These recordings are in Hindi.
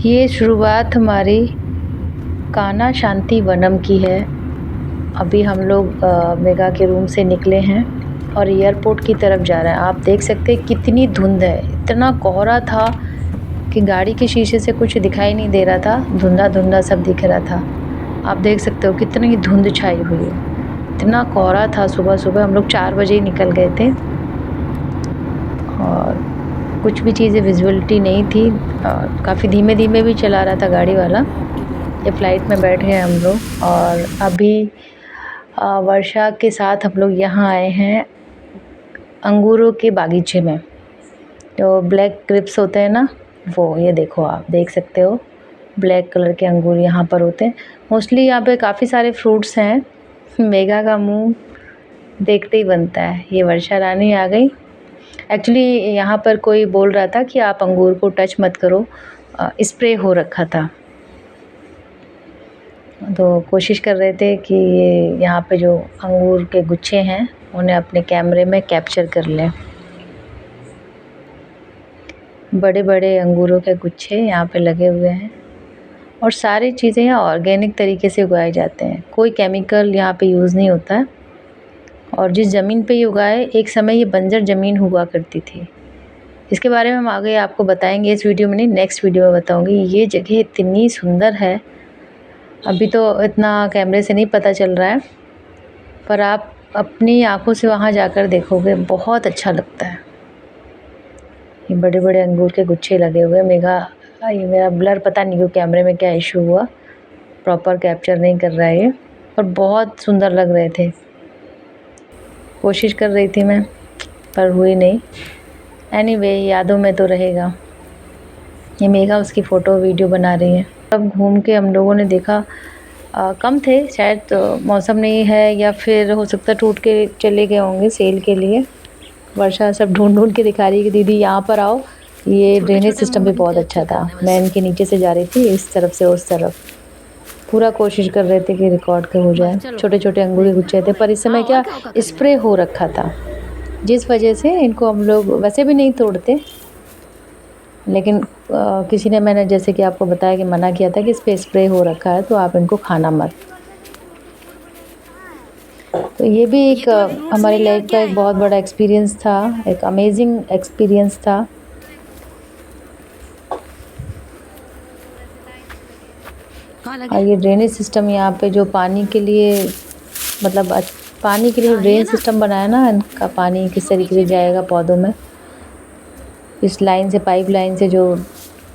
ये शुरुआत हमारी कान्हा शांति वनम की है। अभी हम लोग मेगा के रूम से निकले हैं और एयरपोर्ट की तरफ जा रहे हैं। आप देख सकते हैं कितनी धुंध है, इतना कोहरा था कि गाड़ी के शीशे से कुछ दिखाई नहीं दे रहा था, धुंधला-धुंधला सब दिख रहा था। आप देख सकते हो कितनी धुंध छाई हुई है, इतना कोहरा था। सुबह-सुबह हम लोग 4 बजे ही निकल गए थे और कुछ भी चीज़ें विज़िबिलिटी नहीं थी और काफ़ी धीमे-धीमे भी चला रहा था गाड़ी वाला। ये फ़्लाइट में बैठ गए हम लोग और अभी वर्षा के साथ हम लोग यहाँ आए हैं अंगूरों के बागीचे में। जो ब्लैक ग्रेप्स होते हैं ना, वो ये देखो, आप देख सकते हो ब्लैक कलर के अंगूर यहाँ पर होते हैं। मोस्टली यहाँ पे काफ़ी सारे फ्रूट्स हैं। मेघा का मुँह देखते ही बनता है। ये वर्षा रानी आ गई। एक्चुअली यहाँ पर कोई बोल रहा था कि आप अंगूर को टच मत करो, स्प्रे हो रखा था। तो कोशिश कर रहे थे कि ये यहाँ पे जो अंगूर के गुच्छे हैं उन्हें अपने कैमरे में कैप्चर कर लें। बड़े बड़े अंगूरों के गुच्छे यहाँ पे लगे हुए हैं और सारी चीज़ें यहाँ ऑर्गेनिक तरीके से उगाए जाते हैं। कोई केमिकल यहाँ पे यूज़ नहीं होता है। और जिस ज़मीन पे ये उगाए, एक समय ये बंजर ज़मीन हुआ करती थी। इसके बारे में हम आगे आपको बताएंगे, इस वीडियो में नहीं, नेक्स्ट वीडियो में बताऊंगी। ये जगह इतनी सुंदर है, अभी तो इतना कैमरे से नहीं पता चल रहा है, पर आप अपनी आंखों से वहाँ जाकर देखोगे, बहुत अच्छा लगता है। ये बड़े बड़े अंगूर के गुच्छे लगे हुए। मेघा, ये मेरा ब्लर पता नहीं क्यों कैमरे में क्या इशू हुआ, प्रॉपर कैप्चर नहीं कर रहा है ये, पर बहुत सुंदर लग रहे थे। कोशिश कर रही थी मैं, पर हुई नहीं। एनीवे, यादों में तो रहेगा। ये मेघा उसकी फ़ोटो वीडियो बना रही है। तब घूम के हम लोगों ने देखा कम थे शायद, तो मौसम नहीं है या फिर हो सकता है टूट के चले गए होंगे सेल के लिए। वर्षा सब ढूंढ के दिखा रही है कि दीदी यहाँ पर आओ। ये ड्रेनेज सिस्टम भी बहुत अच्छा था। मैं इनके नीचे से जा रही थी, इस तरफ से उस तरफ, पूरा कोशिश कर रहे थे कि रिकॉर्ड के हो जाए। छोटे छोटे अंगूर के गुच्छे थे, पर इस समय क्या स्प्रे हो रखा था, जिस वजह से इनको हम लोग वैसे भी नहीं तोड़ते, लेकिन किसी ने, मैंने जैसे कि आपको बताया कि मना किया था कि इस पर स्प्रे हो रखा है तो आप इनको खाना मत। तो ये भी एक हमारी लाइफ का एक बहुत बड़ा एक्सपीरियंस था, एक अमेजिंग एक्सपीरियंस था। और ये ड्रेनेज सिस्टम यहाँ पे जो पानी के लिए, मतलब पानी के लिए ड्रेन सिस्टम बनाया ना, इनका पानी किस तरीके से जाएगा पौधों में, इस लाइन से, पाइप लाइन से जो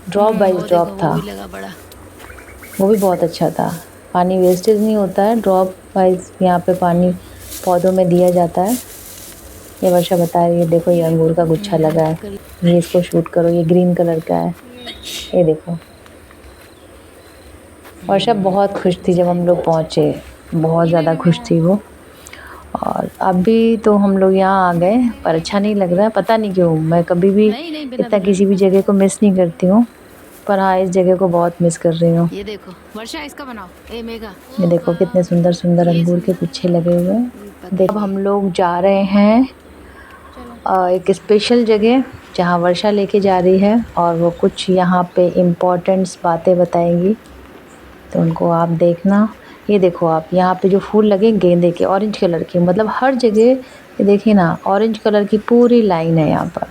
ड्रॉप बाय ड्रॉप था, वो भी बहुत अच्छा था। पानी वेस्टेज नहीं होता है, ड्रॉप वाइज यहाँ पे पानी पौधों में दिया जाता है। ये वर्षा बता रही है, देखो ये अंगूर का गुच्छा लगा है, ये इसको शूट करो, ये ग्रीन कलर का है, ये देखो। वर्षा बहुत खुश थी जब हम लोग पहुँचे, बहुत ज़्यादा खुश थी वो। और अभी तो हम लोग यहाँ आ गए, पर अच्छा नहीं लग रहा है, पता नहीं क्यों। मैं कभी भी इतना किसी भी जगह को मिस नहीं करती हूँ, पर हाँ, इस जगह को बहुत मिस कर रही हूँ। ये देखो वर्षा, इसका बनाओ। ए मेघा, ये देखो कितने सुंदर सुंदर अंगूर के गुच्छे लगे हुए हैं। देखो, अब हम लोग जा रहे हैं एक स्पेशल जगह जहाँ वर्षा लेके जा रही है, और वो कुछ यहाँ पे इम्पोर्टेंट्स बातें बताएंगी, तो उनको आप देखना। ये देखो आप, यहाँ पे जो फूल लगे गेंदे के, ऑरेंज कलर के, मतलब हर जगह ये देखिए ना, ऑरेंज कलर की पूरी लाइन है यहाँ पर,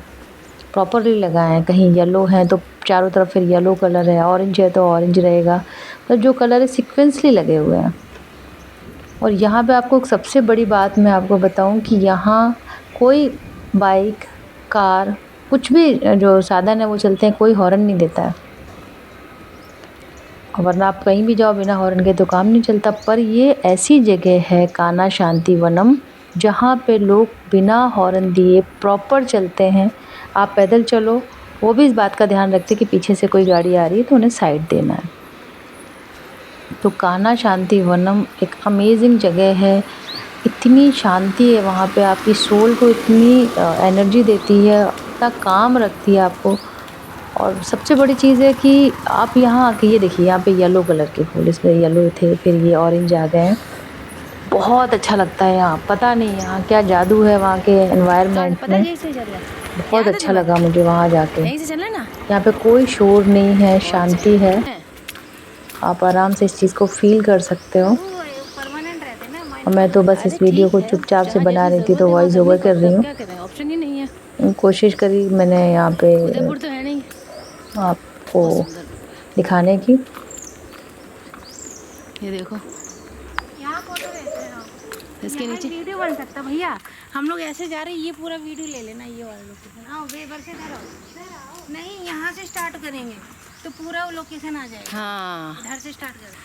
प्रॉपरली लगाए हैं। कहीं येलो है तो चारों तरफ फिर येलो कलर है, ऑरेंज है तो ऑरेंज रहेगा, तो जो कलर है सिक्वेंसली लगे हुए हैं। और यहाँ पे आपको सबसे बड़ी बात मैं आपको बताऊँ कि यहाँ कोई बाइक, कार, कुछ भी जो साधन है वो चलते हैं, कोई हॉर्न नहीं देता है, वरना आप कहीं भी जाओ बिना हॉर्न के तो काम नहीं चलता। पर ये ऐसी जगह है कान्हा शांति वनम, जहाँ पे लोग बिना हॉर्न दिए प्रॉपर चलते हैं। आप पैदल चलो, वो भी इस बात का ध्यान रखते कि पीछे से कोई गाड़ी आ रही है तो उन्हें साइड देना है। तो कान्हा शांति वनम एक अमेजिंग जगह है, इतनी शांति है वहाँ पे, आपकी सोल को इतनी एनर्जी देती है, इतना काम रखती है आपको। और सबसे बड़ी चीज़ है कि आप यहाँ आके, ये देखिए यहाँ पे येलो कलर के फूल, इसमें येलो थे, फिर ये ऑरेंज आ गए हैं। बहुत अच्छा लगता है यहाँ, पता नहीं यहाँ क्या जादू है वहाँ के एनवायरनमेंट में, बहुत अच्छा लगा मुझे वहाँ जाके। यहीं से चले ना। यहाँ पे कोई शोर नहीं है, शांति है, आप आराम से इस चीज़ को फील कर सकते हो। परमानेंट रहते हैं ना। और मैं तो बस इस वीडियो को चुपचाप से बना रही थी, तो वॉइस ओवर कर रही हूँ। क्या करें, ऑप्शन ही नहीं है। कोशिश करी मैंने यहाँ पे उदयपुर तो है नहीं आपको दिखाने की। ये देखो, यहाँ फोटो रहते हैं, इसके नीचे वीडियो बन सकता भैया। हम लोग ऐसे जा रहे हैं, ये पूरा वीडियो ले लेना, ये वाला लोकेशन। आओ बेबर से इधर नहीं, यहाँ से स्टार्ट करेंगे तो पूरा वो लोकेशन आ जाएगा। हाँ, इधर से स्टार्ट करें।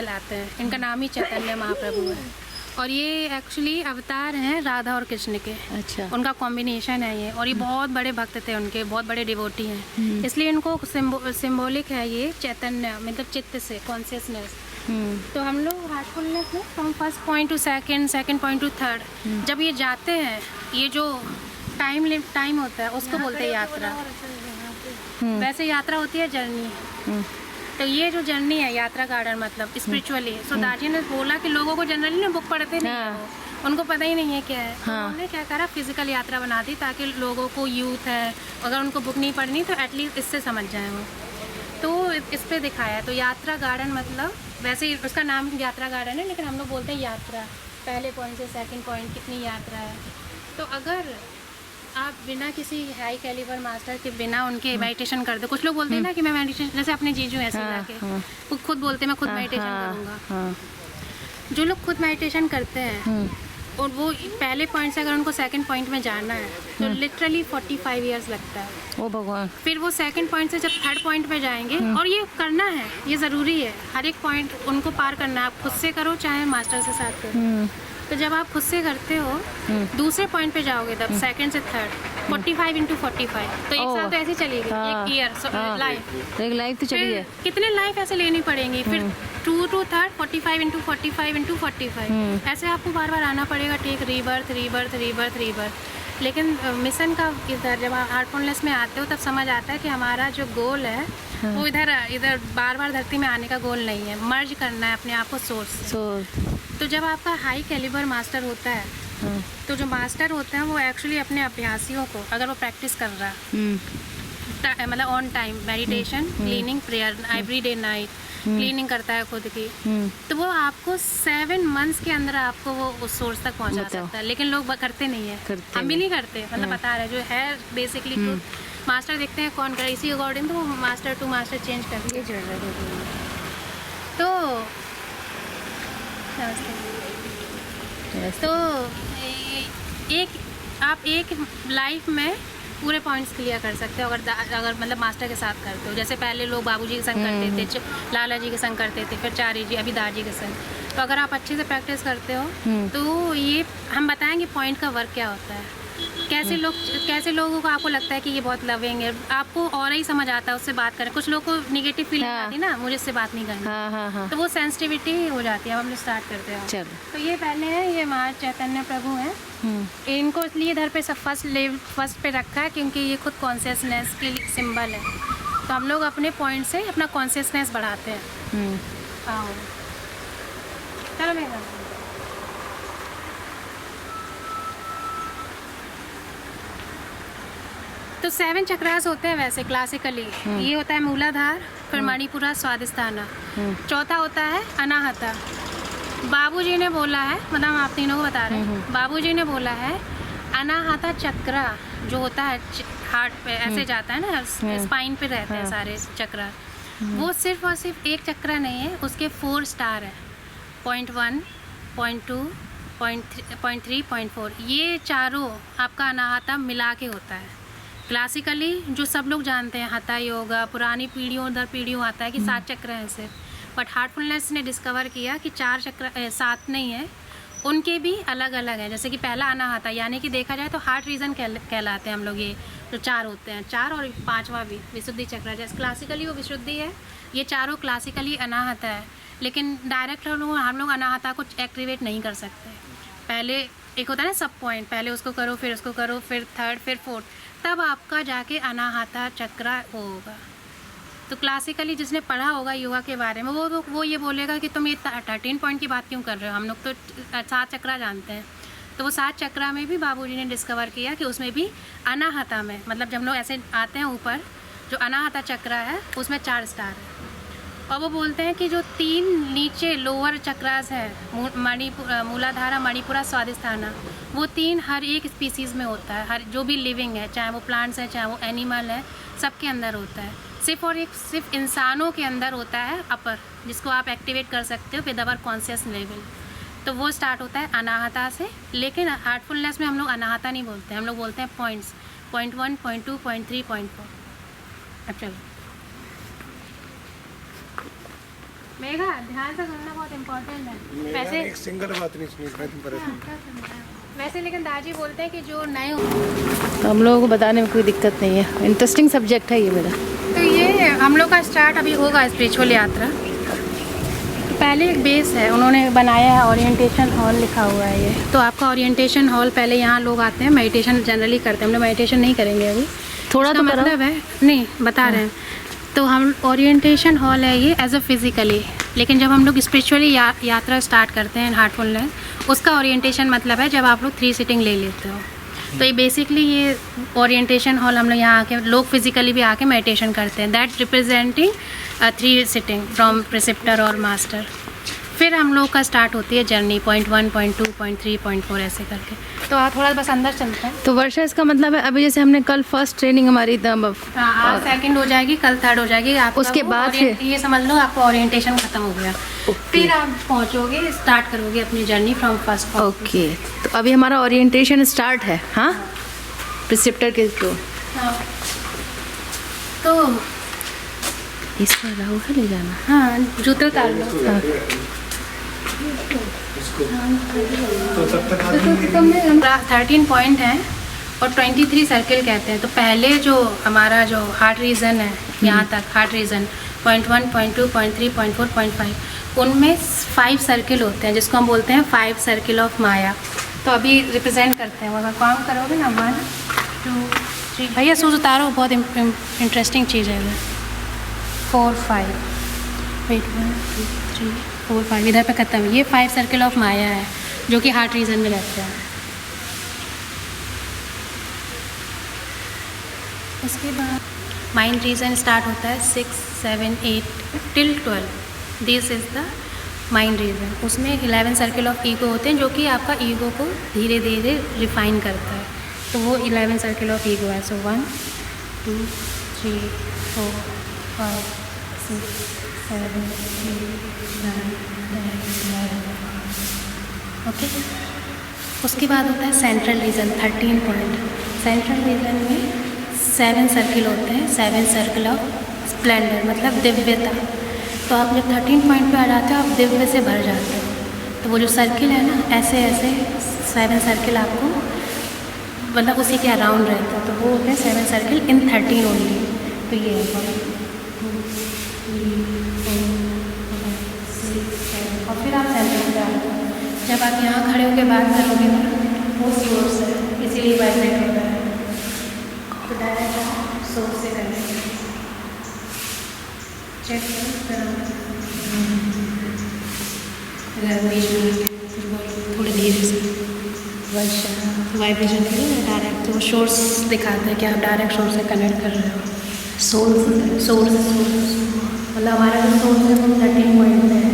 कहलाते हैं। इनका नाम ही चैतन्य महाप्रभु है और ये एक्चुअली अवतार हैं राधा और कृष्ण के। अच्छा। उनका कॉम्बिनेशन है ये, और ये बहुत बड़े भक्त थे उनके, बहुत बड़े डिवोटी हैं, इसलिए इनको सिंबॉलिक है ये चैतन्य, मतलब चित्त से, कॉन्शियसनेस। तो हम लोग हार्टफुलनेस में from first point two second point two third, जब ये जाते हैं, ये जो टाइम होता है उसको बोलते हैं यात्रा। वैसे यात्रा होती है जर्नी, तो ये जो जर्नी है यात्रा गार्डन मतलब स्पिरिचुअली। सो दाजी ने बोला कि लोगों को जनरली ना बुक पढ़ते नहीं है वो, उनको पता ही नहीं है क्या है। तो उन्होंने क्या करा, फिजिकल यात्रा बना दी ताकि लोगों को, यूथ है, अगर उनको बुक नहीं पढ़नी तो एटलीस्ट इससे समझ जाए वो। तो इस पे दिखाया, तो यात्रा गार्डन मतलब वैसे ही उसका नाम यात्रा गार्डन है, लेकिन हम लोग बोलते हैं यात्रा। पहले पॉइंट से सेकंड पॉइंट कितनी यात्रा है। तो अगर आप बिना किसी हाई कैलिबर मास्टर के बिना उनके मेडिटेशन कर दो, कुछ लोग बोलते हैं ना कि मैं मेडिटेशन, जैसे अपने जीजू ऐसे जाके वो खुद बोलते हैं मैं खुद मेडिटेशन करूँगा। जो लोग खुद मेडिटेशन करते हैं और वो पहले पॉइंट से अगर उनको सेकंड पॉइंट में जाना है तो लिटरली 45 इयर्स लगता है। ओ भगवान। फिर वो सेकंड पॉइंट से जब थर्ड पॉइंट पे जाएंगे, और ये करना है, ये ज़रूरी है, हर एक पॉइंट उनको पार करना है। आप खुद से करो चाहे मास्टर से साथ करो। तो जब आप खुद से करते हो दूसरे पॉइंट पे जाओगे तब सेकंड से थर्ड 45 × 45, तो एक साल तो ऐसे चलेगी, एक ईयर लाइफ, एक लाइफ तो चली है। कितने लाइफ ऐसे लेनी पड़ेंगी, फिर 2 to 3 45 × 45 × 45 ऐसे आपको बार बार आना पड़ेगा। Take rebirth rebirth rebirth rebirth. लेकिन मिशन का इधर जब आप हार्टफुलनेस में आते हो तब समझ आता है कि हमारा जो गोल है वो इधर बार बार धरती में आने का गोल नहीं है, मर्ज करना है अपने आप को सोर्स। तो जब आपका हाई कैलिबर मास्टर होता है तो जो मास्टर होता है वो एक्चुअली अपने अभ्यासियों को, अगर वो प्रैक्टिस कर रहा है मतलब on time meditation, cleaning, prayer, every day night cleaning करता है खुद की, तो वो आपको 7 मंथ्स के अंदर आपको वो उस सोर्स तक पहुंचा सकता है। लेकिन लोग करते नहीं है, हम भी नहीं करते, मतलब बता रहे जो है बेसिकली ट्रूथ। मास्टर देखते हैं कौन करे, इसी अकॉर्डिंग तो वो मास्टर टू मास्टर चेंज कर दिए तो तो आप एक लाइफ में पूरे पॉइंट्स क्लियर कर सकते हो अगर मतलब मास्टर के साथ करते हो। जैसे पहले लोग बाबूजी के संग करते थे, लाला जी के संग करते थे, फिर चारी जी, अभी दादी के संग। तो अगर आप अच्छे से प्रैक्टिस करते हो तो ये हम बताएंगे पॉइंट का वर्क क्या होता है, कैसे लोगों को आपको लगता है कि ये बहुत लविंग है, आपको और ही समझ आता है उससे बात करें। कुछ लोगों को निगेटिव फीलिंग आती है ना, मुझे इससे बात नहीं करनी, तो वो सेंसिटिविटी हो जाती है। अब हम लोग स्टार्ट करते हैं। तो ये पहले है, ये महाराज चैतन्य प्रभु हैं। इनको इसलिए इधर पे सब फर्स्ट पे रखा है क्योंकि ये खुद कॉन्शियसनेस के सिंबल है। तो हम लोग अपने पॉइंट से अपना कॉन्शियसनेस बढ़ाते हैं। चलो मेरा तो 7 चक्रास होते हैं वैसे क्लासिकली। ये होता है मूलाधार, फिर मणिपुरा, स्वादिष्ठाना, चौथा होता है अनाहता। बाबूजी ने बोला है, मतलब हम आप तीनों को बता रहे हैं, बाबूजी ने बोला है अनाहता चक्रा जो होता है हार्ट पे ऐसे जाता है ना, स्पाइन पे रहते हैं सारे चक्रा, वो सिर्फ और सिर्फ एक चक्रा नहीं है, उसके 4 स्टार है, 0.1, 0.2, 0.3, 0.4। ये चारों आपका अनाहता मिला के होता है। क्लासिकली जो सब लोग जानते हैं हथा योगा, पुरानी पीढ़ियों दर पीढ़ियों आता है कि 7 चक्र हैं सिर्फ, बट हार्टफुलनेस ने डिस्कवर किया कि 4 चक्र 7 नहीं है, उनके भी अलग अलग हैं। जैसे कि पहला अनाहता, यानी कि देखा जाए तो हार्ट रीजन कहलाते हैं हम लोग, ये जो 4 होते हैं, 4 और 5वां भी विशुद्धि चक्र। जैसे क्लासिकली वो विशुद्धि है, ये चारों क्लासिकली अनाहता है, लेकिन डायरेक्ट हम लोग अनाहता को एक्टिवेट नहीं कर सकते। पहले एक होता है ना सब पॉइंट, पहले उसको करो, फिर उसको करो, फिर थर्ड, फिर फोर्थ, तब आपका जाके अनाहता चक्र होगा। तो क्लासिकली जिसने पढ़ा होगा योगा के बारे में वो ये बोलेगा कि तुम ये 13 पॉइंट की बात क्यों कर रहे हो, हम लोग तो 7 चक्रा जानते हैं। तो वो 7 चक्रा में भी बाबूजी ने डिस्कवर किया कि उसमें भी अनाहता में, मतलब जब हम लोग ऐसे आते हैं ऊपर, जो अनाहता चक्रा है उसमें 4 स्टार है। और वो बोलते हैं कि जो 3 नीचे लोअर चक्रास है, मूलाधारा, मणिपुरा, स्वादिष्ठाना, वो 3 हर एक स्पीसीज़ में होता है, हर जो भी लिविंग है, चाहे वो प्लांट्स है, चाहे वो एनिमल है, सबके अंदर होता है। सिर्फ इंसानों के अंदर होता है अपर, जिसको आप एक्टिवेट कर सकते हो विद अवर कॉन्शियस लेवल। तो वो स्टार्ट होता है अनाहता से, लेकिन हार्टफुलनेस में हम लोग अनाहता नहीं बोलते हैं, हम लोग बोलते हैं पॉइंट्स, 0.1, 0.2, 0.3, 0.4। अब चलो मेघा ध्यान से सुनना बहुत इम्पोर्टेंट है। वैसे एक सिंगल बात नहीं सुनी वैसे लेकिन दादी बोलते हैं कि जो नए हम लोगों को बताने में कोई दिक्कत नहीं है, इंटरेस्टिंग सब्जेक्ट है ये मेरा। तो ये हम लोग का स्टार्ट अभी होगा स्पिरिचुअल यात्रा। तो पहले एक बेस है उन्होंने बनाया है, ओरिएंटेशन हॉल लिखा हुआ है ये। तो आपका ओरिएंटेशन हॉल, पहले यहाँ लोग आते हैं, मेडिटेशन जनरली करते हैं। हम लोग मेडिटेशन नहीं करेंगे अभी, थोड़ा तो मतलब है नहीं बता रहे हैं। तो हम ओरिएंटेशन हॉल है ये एज अ फिज़िकली, लेकिन जब हम लोग स्पिरिचुअली यात्रा स्टार्ट करते हैं हार्टफुलनेस, उसका ओरिएंटेशन मतलब है जब आप लोग 3 सिटिंग ले लेते हो। तो ये बेसिकली ये ओरिएंटेशन हॉल हम लोग यहाँ आके लोग फिज़िकली भी आके मेडिटेशन करते हैं, that representing 3 sitting from preceptor और मास्टर। फिर हम लोग का स्टार्ट होती है journey, point 1, point 2, point 3, point 4 ऐसे करके। तो आप थोड़ा बस अंदर चलते हैं। तो वर्षा इसका मतलब है अभी जैसे हमने कल फर्स्ट ट्रेनिंग हमारी आज सेकंड हो जाएगी, कल थर्ड हो जाएगी। आप उसके बाद फिर ये समझ लो आपका ओरिएंटेशन खत्म हो गया। फिर आप पहुंचोगे, स्टार्ट करोगे अपनी जर्नी फ्रॉम फर्स्ट। ओके, तो अभी हमारा ओरिएंटेशन स्टार्ट है। हाँ, प्रिसेप्टर के थ्रू। हाँ, तो इसका राहु है ले जाना। हाँ, जूते उतार लो। हाँ। तो तब तक 13 पॉइंट हैं और 23 सर्किल कहते हैं। तो पहले जो हमारा जो हार्ट रीजन है, यहाँ तक heart region, point 1, point 2, point 3, point 4, point 5, उनमें 5 सर्किल होते हैं जिसको हम बोलते हैं 5 सर्किल ऑफ माया। तो अभी रिप्रेजेंट करते हैं, अगर काम करोगे ना 1, 2, 3, भैया सूज उतारो, बहुत इंटरेस्टिंग चीज़ है। 4, 5, वेट 1, 2, 3, 4, 5, इधर पे खत्म। ये 5 सर्किल ऑफ माया है जो कि हार्ट रीजन में रहते हैं। उसके बाद माइंड रीजन स्टार्ट होता है 6, 7, 8 till 12। This is the mind region. उसमें 11 सर्किल ऑफ ईगो होते हैं जो कि आपका ईगो को धीरे धीरे रिफाइन करता है। तो वो 11 सर्किल ऑफ ईगो है। सो 1, 2, 3, 4, 5, 6, 7, 8, 9, 10, 11। ओके, उसके बाद होता है central region, 13 point. Central region में 7 सर्किल होते हैं, 7 सर्किल ऑफ स्प्लेंडर, मतलब दिव्यता। तो आप जब 13 पॉइंट पे आ जाते हो, आप दिव्य से भर जाते हो। तो वो जो सर्किल है ना, ऐसे ऐसे 7 सर्किल आपको मतलब उसी के अराउंड रहते हैं। तो वो होते हैं 7 सर्किल इन 13 ओनली। तो ये है 1, 2, 3, 4, 5, 6, 7। और फिर आप सेंटर पे जाते हो। जब आप यहाँ खड़े होकर बात करोगे ना, वो सोर्स है, इसीलिए वाइब्रेट होता है। तो डायरेक्ट आप सोर्स से करेंगे, चेक थोड़ी धीरे से वाइब्रेशन के लिए डायरेक्ट तो सोर्स दिखाते हैं कि आप डायरेक्ट सोर्स से कनेक्ट कर रहे हो। सोर्स मतलब हमारा जो सोर्स है वो 13 पॉइंट में है।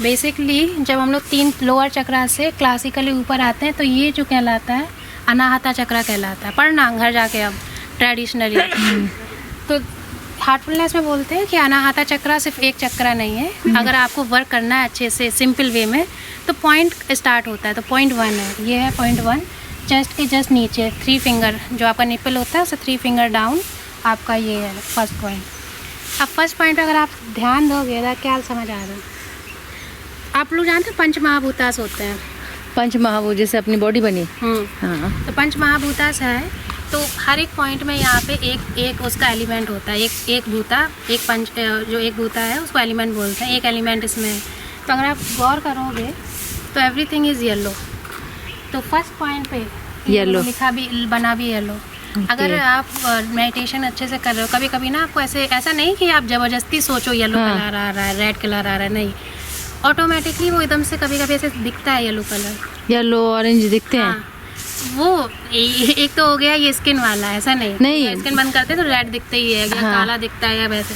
बेसिकली जब हम लोग 3 लोअर चक्रा से क्लासिकली ऊपर आते हैं तो ये जो कहलाता है अनाहता चक्रा कहलाता है। पढ़ना घर जाके अब ट्रेडिशनली। तो हार्टफुलनेस में बोलते हैं कि अनाहता चक्रा सिर्फ एक चक्रा नहीं है। अगर आपको वर्क करना है अच्छे से सिंपल वे में तो पॉइंट स्टार्ट होता है। तो पॉइंट 1 है, ये है पॉइंट 1। चेस्ट के जस्ट नीचे 3 फिंगर जो आपका निपल होता है उससे 3 फिंगर डाउन आपका ये है फर्स्ट पॉइंट। अब फर्स्ट पॉइंट पर अगर आप ध्यान दोगे तो क्या समझ आ रहा है? आप लोग जानते हैं पंच महाभूतास होते हैं। पंच महाभूत जैसे अपनी बॉडी बनी। हाँ, तो पंच महाभूतास है। तो हर एक पॉइंट में यहाँ पे एक उसका एलिमेंट होता है। एक भूता, एक पंच जो एक भूता है उसको एलिमेंट बोलते हैं। एक एलिमेंट इसमें है। तो अगर आप गौर करोगे तो एवरीथिंग इज़ येलो। तो फर्स्ट पॉइंट पे येलो लिखा भी बना भी येलो। अगर आप मेडिटेशन अच्छे से कर रहे हो, कभी कभी ना आपको ऐसा नहीं कि आप ज़बरदस्ती सोचो येलो कलर आ रहा है, रेड कलर आ रहा है, नहीं, ऑटोमेटिकली वो एकदम से कभी कभी ऐसे दिखता है येलो कलर, येलो ऑरेंज दिखते हैं। हाँ, वो एक तो हो गया ये स्किन वाला, ऐसा नहीं स्किन बंद करते तो रेड दिखता ही है, या काला दिखता है, या वैसे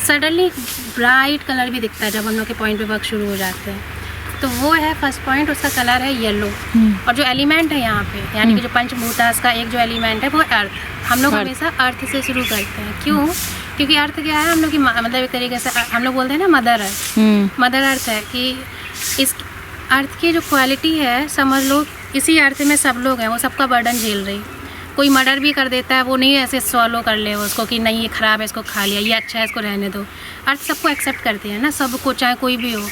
सडनली ब्राइट कलर भी दिखता है जब हम लोग के पॉइंट पे वर्क शुरू हो जाते हैं। तो वो है फर्स्ट पॉइंट, उसका कलर है येलो। और जो एलिमेंट है यहाँ पे, यानी कि जो पंचभूतास का एक जो एलिमेंट है वो अर्थ। हम लोग हमेशा अर्थ से शुरू करते हैं। क्यों? क्योंकि अर्थ क्या है, हम लोग की मतलब एक तरीके से हम लोग बोलते हैं ना मदर अर्थ। मदर अर्थ है कि इस अर्थ की जो क्वालिटी है, समझ लो इसी अर्थ में सब लोग हैं, वो सबका बर्डन झेल रही। कोई मर्डर भी कर देता है, वो नहीं ऐसे सॉलो कर ले उसको कि नहीं ये ख़राब है इसको खा लिया, ये अच्छा है इसको रहने दो। अर्थ सबको एक्सेप्ट करती है ना, सबको, चाहे कोई भी हो।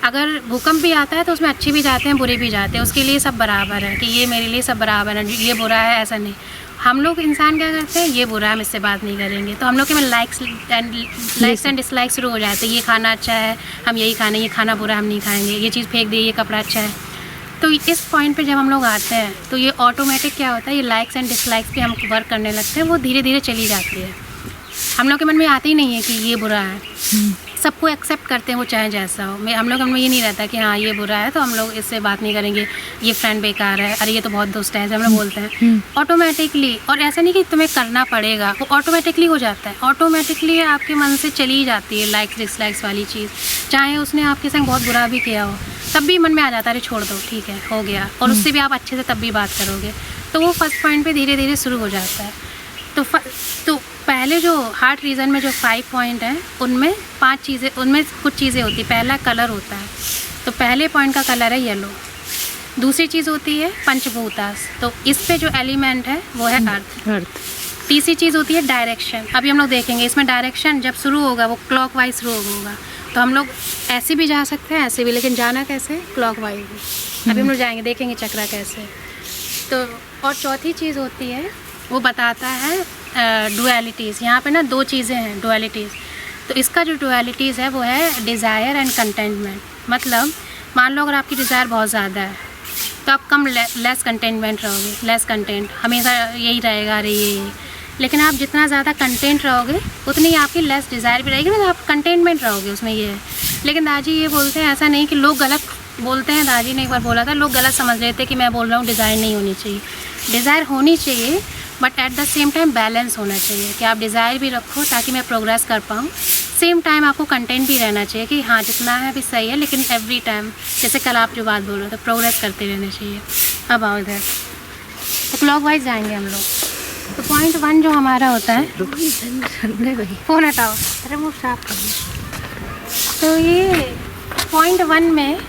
अगर भूकंप भी आता है तो उसमें अच्छे भी जाते हैं बुरे भी जाते हैं, उसके लिए सब बराबर है कि ये मेरे लिए सब बराबर है, ये बुरा है ऐसा नहीं। हम लोग इंसान क्या करते हैं, ये बुरा है हम इससे बात नहीं करेंगे, तो हम लोग के में लाइक्स एंड डिसलाइक्स शुरू हो जाते हैं। ये खाना अच्छा है हम यही खाना, ये खाना बुरा हम नहीं खाएंगे, ये चीज़ फेंक दी, ये कपड़ा अच्छा है। तो इस पॉइंट पे जब हम लोग आते हैं तो ये ऑटोमेटिक क्या होता है, ये लाइक्स एंड डिसलाइक्स पे हम वर्क करने लगते हैं, वो धीरे धीरे चली जाती है। हम लोग के मन में आती ही नहीं है कि ये बुरा है, सबको एक्सेप्ट करते हैं वो चाहे जैसा हो। हम लोग में ये नहीं रहता कि हाँ ये बुरा है तो हम लोग इससे बात नहीं करेंगे, ये फ्रेंड बेकार है, अरे ये तो बहुत दोस्त है, ऐसे हम लोग बोलते हैं ऑटोमेटिकली। और ऐसा नहीं कि तुम्हें करना पड़ेगा, वो ऑटोमेटिकली हो जाता है, ऑटोमेटिकली आपके मन से चली जाती है लाइक्स डिसलाइक्स वाली चीज़। चाहे उसने आपके संग बहुत बुरा भी किया हो, तब भी मन में आ जाता है अरे छोड़ दो ठीक है हो गया, और उससे भी आप अच्छे से तब भी बात करोगे। तो वो फर्स्ट पॉइंट पे धीरे धीरे शुरू हो जाता है। तो पहले जो हार्ट रीजन में जो 5 पॉइंट हैं उनमें 5 चीज़ें, उनमें कुछ चीज़ें होती है। पहला कलर होता है, तो पहले पॉइंट का कलर है येलो। दूसरी चीज़ होती है पंचभूतास, तो इस पे जो एलिमेंट है वो है अर्थ। तीसरी चीज़ होती है डायरेक्शन। अभी हम लोग देखेंगे इसमें डायरेक्शन जब शुरू होगा वो क्लॉकवाइज शुरू होगा, तो हम लोग ऐसे भी जा सकते हैं ऐसे भी, लेकिन जाना कैसे, क्लॉकवाइज। अभी हम लोग जाएंगे देखेंगे चक्रा कैसे। तो और चौथी चीज़ होती है वो बताता है डुअलिटीज़। यहाँ पे ना 2 चीज़ें हैं डुअलिटीज़। तो इसका जो डुअलिटीज़ है वो है डिज़ायर एंड कंटेंटमेंट। मतलब मान लो अगर आपकी डिज़ायर बहुत ज़्यादा है तो आप कम लेस कंटेंटमेंट रहोगे, लेस कंटेंट हमेशा यही रहेगा अरे ये। लेकिन आप जितना ज़्यादा कंटेंट रहोगे उतनी आपकी लेस डिज़ायर भी रहेगी, मतलब आप कंटेंटमेंट रहोगे उसमें, ये है। लेकिन दादी ये बोलते हैं ऐसा नहीं, कि लोग गलत बोलते हैं। दादी ने एक बार बोला था लोग गलत समझ रहे थे कि मैं बोल रहा हूँ डिज़ायर नहीं होनी चाहिए। डिज़ायर होनी चाहिए but at the same time balance होना चाहिए कि आप डिज़ायर भी रखो ताकि मैं प्रोग्रेस कर पाऊँ, सेम टाइम आपको कंटेंट भी रहना चाहिए कि हाँ जितना है अभी सही है, लेकिन एवरी टाइम जैसे कल आप जो बात बोल रहे थे प्रोग्रेस करते रहना चाहिए। अब आओ इधर, तो क्लॉकवाइज जाएंगे हम लोग। तो पॉइंट 1 जो हमारा होता है, फ़ोन हटाओ, अरे वो साफ कर। तो ये पॉइंट 1 में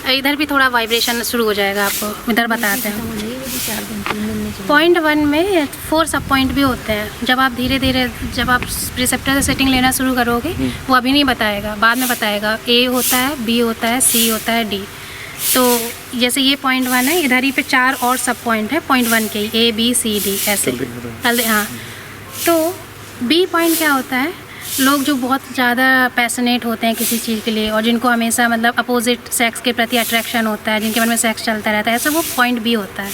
इधर भी थोड़ा वाइब्रेशन शुरू हो जाएगा, आपको इधर बताते हैं। पॉइंट 1 में 4 सब पॉइंट भी होते हैं। जब आप धीरे धीरे जब आप प्रिसेप्टर से सेटिंग लेना शुरू करोगे वो अभी नहीं बताएगा, बाद में बताएगा। ए होता है, बी होता है, सी होता है, डी। तो जैसे ये पॉइंट 1 है, इधर ही पे 4 और सब पॉइंट है पॉइंट 1 के, ए बी सी डी ऐसे। हाँ, तो बी पॉइंट क्या होता है, लोग जो बहुत ज़्यादा पैशनेट होते हैं किसी चीज़ के लिए और जिनको हमेशा मतलब अपोजिट सेक्स के प्रति अट्रैक्शन होता है, जिनके मन में सेक्स चलता रहता है, ऐसा वो पॉइंट बी होता है।